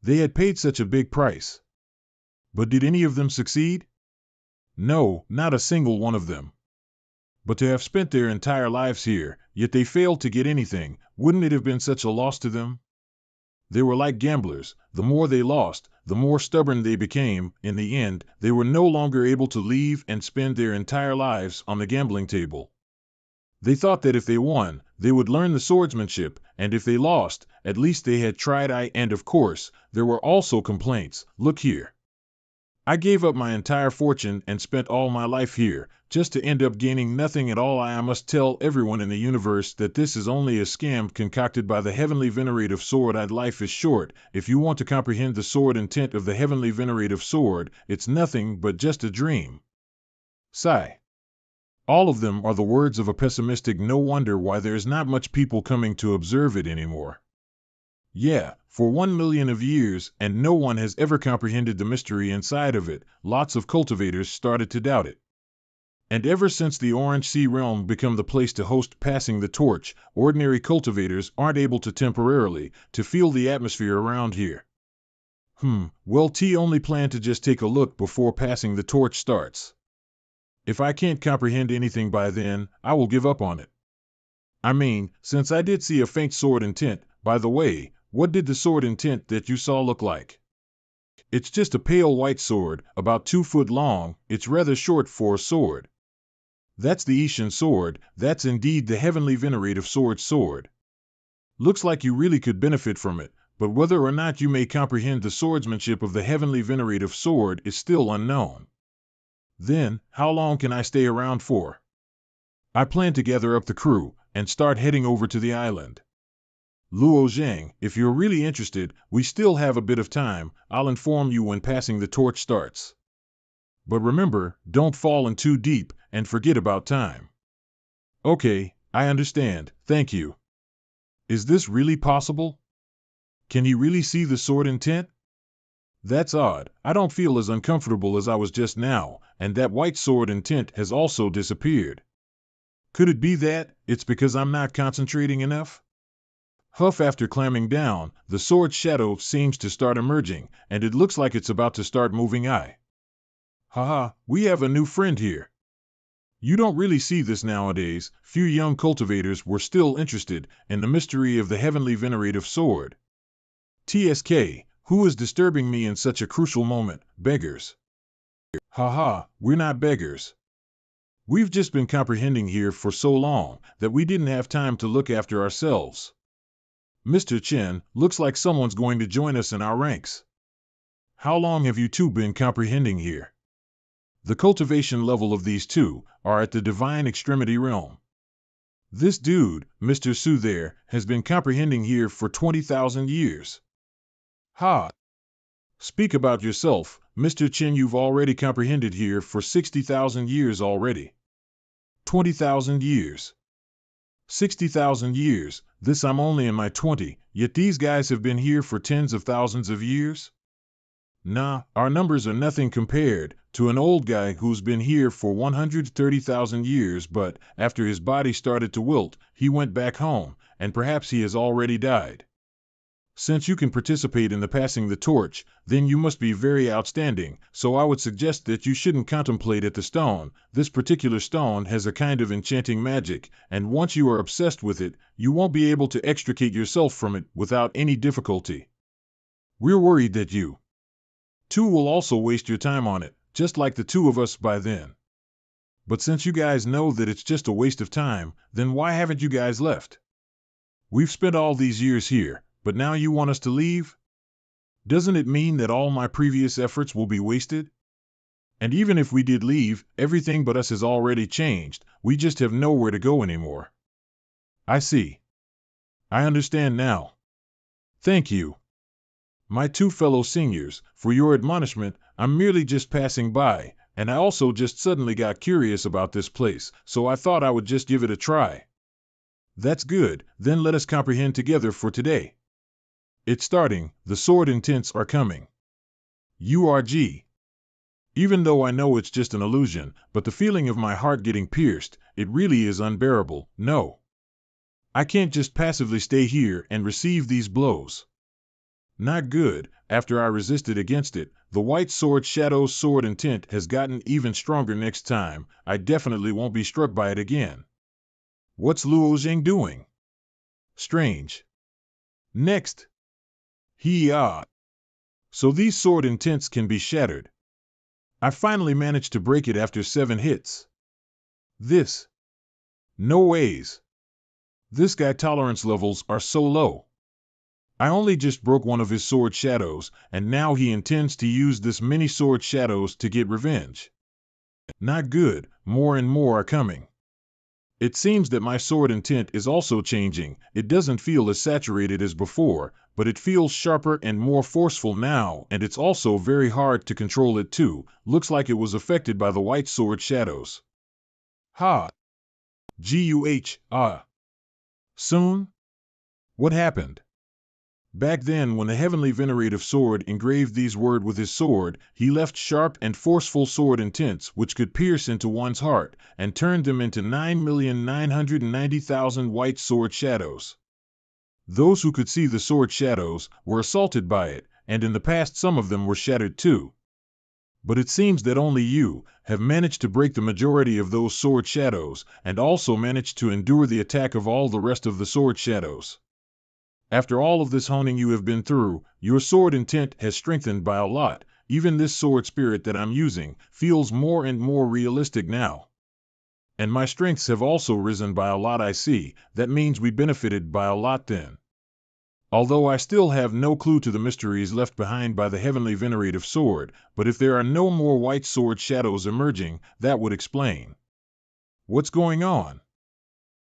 They had paid such a big price. But did any of them succeed? No, not a single one of them. But to have spent their entire lives here, yet they failed to get anything, wouldn't it have been such a loss to them? They were like gamblers. The more they lost, the more stubborn they became. In the end, they were no longer able to leave and spend their entire lives on the gambling table. They thought that if they won, they would learn the swordsmanship, and if they lost, at least they had tried. And of course, there were also complaints. Look here. I gave up my entire fortune and spent all my life here, just to end up gaining nothing at all. I must tell everyone in the universe that this is only a scam concocted by the Heavenly Venerative Sword. Life is short. If you want to comprehend the sword intent of the Heavenly Venerative Sword, it's nothing but just a dream. Sigh. All of them are the words of a pessimistic. No wonder why there's not much people coming to observe it anymore. Yeah, for 1 million of years, and no one has ever comprehended the mystery inside of it. Lots of cultivators started to doubt it. And ever since the Orange Sea realm became the place to host passing the torch, ordinary cultivators aren't able to temporarily to feel the atmosphere around here. Well, T only plan to just take a look before passing the torch starts. If I can't comprehend anything by then, I will give up on it. I mean, since I did see a faint sword intent. By the way, what did the sword intent that you saw look like? It's just a pale white sword, about 2 foot long. It's rather short for a sword. That's the Ishan sword. That's indeed the Heavenly Venerative Sword's sword. Looks like you really could benefit from it, but whether or not you may comprehend the swordsmanship of the heavenly venerative sword is still unknown. Then, how long can I stay around for? I plan to gather up the crew and start heading over to the island. Luo Zhang, if you're really interested, we still have a bit of time. I'll inform you when passing the torch starts. But remember, don't fall in too deep and forget about time. Okay, I understand, thank you. Is this really possible? Can he really see the sword intent? That's odd. I don't feel as uncomfortable as I was just now, and that white sword intent has also disappeared. Could it be that it's because I'm not concentrating enough? Huff, after clamming down, the sword shadow seems to start emerging, and it looks like it's about to start moving. Haha, we have a new friend here. You don't really see this nowadays. Few young cultivators were still interested in the mystery of the heavenly venerative sword. TSK, who is disturbing me in such a crucial moment? Beggars. Haha, we're not beggars. We've just been comprehending here for so long that we didn't have time to look after ourselves. Mr. Chen, looks like someone's going to join us in our ranks. How long have you two been comprehending here? The cultivation level of these two are at the divine extremity realm. This dude, Mr. Su there, has been comprehending here for 20,000 years. Ha! Speak about yourself, Mr. Chen. You've already comprehended here for 60,000 years already. 20,000 years. 60,000 years, this I'm only in my 20, yet these guys have been here for tens of thousands of years? Nah, our numbers are nothing compared to an old guy who's been here for 130,000 years, but after his body started to wilt, he went back home, and perhaps he has already died. Since you can participate in the passing the torch, then you must be very outstanding, so I would suggest that you shouldn't contemplate at the stone. This particular stone has a kind of enchanting magic, and once you are obsessed with it, you won't be able to extricate yourself from it without any difficulty. We're worried that you two will also waste your time on it, just like the two of us by then. But since you guys know that it's just a waste of time, then why haven't you guys left? We've spent all these years here, but now you want us to leave? Doesn't it mean that all my previous efforts will be wasted? And even if we did leave, everything but us has already changed. We just have nowhere to go anymore. I see. I understand now. Thank you, my two fellow seniors, for your admonishment. I'm merely just passing by, and I also just suddenly got curious about this place, so I thought I would just give it a try. That's good, then let us comprehend together for today. It's starting, the sword intents are coming. URG. Even though I know it's just an illusion, but the feeling of my heart getting pierced, it really is unbearable. No. I can't just passively stay here and receive these blows. Not good. After I resisted against it, the white sword shadow's sword intent has gotten even stronger. Next time, I definitely won't be struck by it again. What's Luo Zhang doing? Strange. Next. So these sword intents can be shattered. I finally managed to break it after 7 hits. This. No ways. This guy tolerance levels are so low. I only just broke one of his sword shadows, and now he intends to use this many sword shadows to get revenge. Not good, more and more are coming. It seems that my sword intent is also changing. It doesn't feel as saturated as before, but it feels sharper and more forceful now, and it's also very hard to control it too. Looks like it was affected by the white sword shadows. Soon? What happened? Back then, when the heavenly venerative sword engraved these words with his sword, he left sharp and forceful sword intents which could pierce into one's heart, and turned them into 9,990,000 white sword shadows. Those who could see the sword shadows were assaulted by it, and in the past some of them were shattered too. But it seems that only you have managed to break the majority of those sword shadows, and also managed to endure the attack of all the rest of the sword shadows. After all of this honing you have been through, your sword intent has strengthened by a lot. Even this sword spirit that I'm using feels more and more realistic now. And my strengths have also risen by a lot. I see. That means we benefited by a lot then. Although I still have no clue to the mysteries left behind by the heavenly venerative sword, but if there are no more white sword shadows emerging, that would explain. What's going on?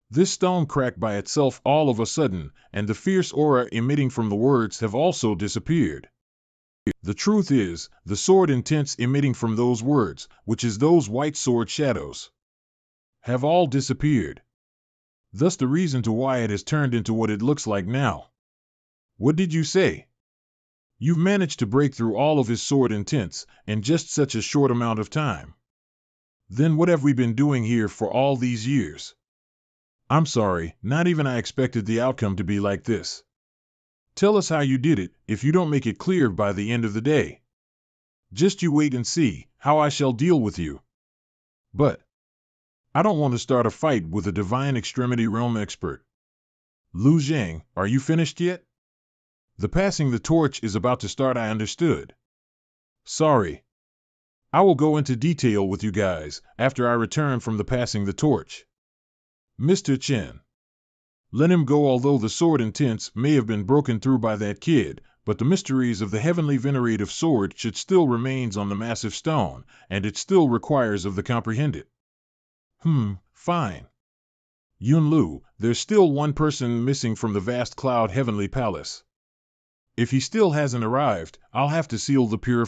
This stone cracked by itself all of a sudden, and the fierce aura emitting from the words have also disappeared. The truth is, the sword intense emitting from those words, which is those white sword shadows, have all disappeared. Thus the reason to why it has turned into what it looks like now. What did you say? You've managed to break through all of his sword intents in just such a short amount of time. Then what have we been doing here for all these years? I'm sorry, not even I expected the outcome to be like this. Tell us how you did it, if you don't make it clear by the end of the day. Just you wait and see how I shall deal with you. But I don't want to start a fight with a divine extremity realm expert. Lu Zhang, are you finished yet? The passing the torch is about to start, I understood. Sorry. I will go into detail with you guys after I return from the passing the torch. Mr. Chen. Let him go. Although the sword intents may have been broken through by that kid, but the mysteries of the heavenly venerative sword should still remains on the massive stone, and it still requires of the comprehended. Fine. Yun Lu, there's still one person missing from the vast cloud heavenly palace. If he still hasn't arrived, I'll have to seal the purification.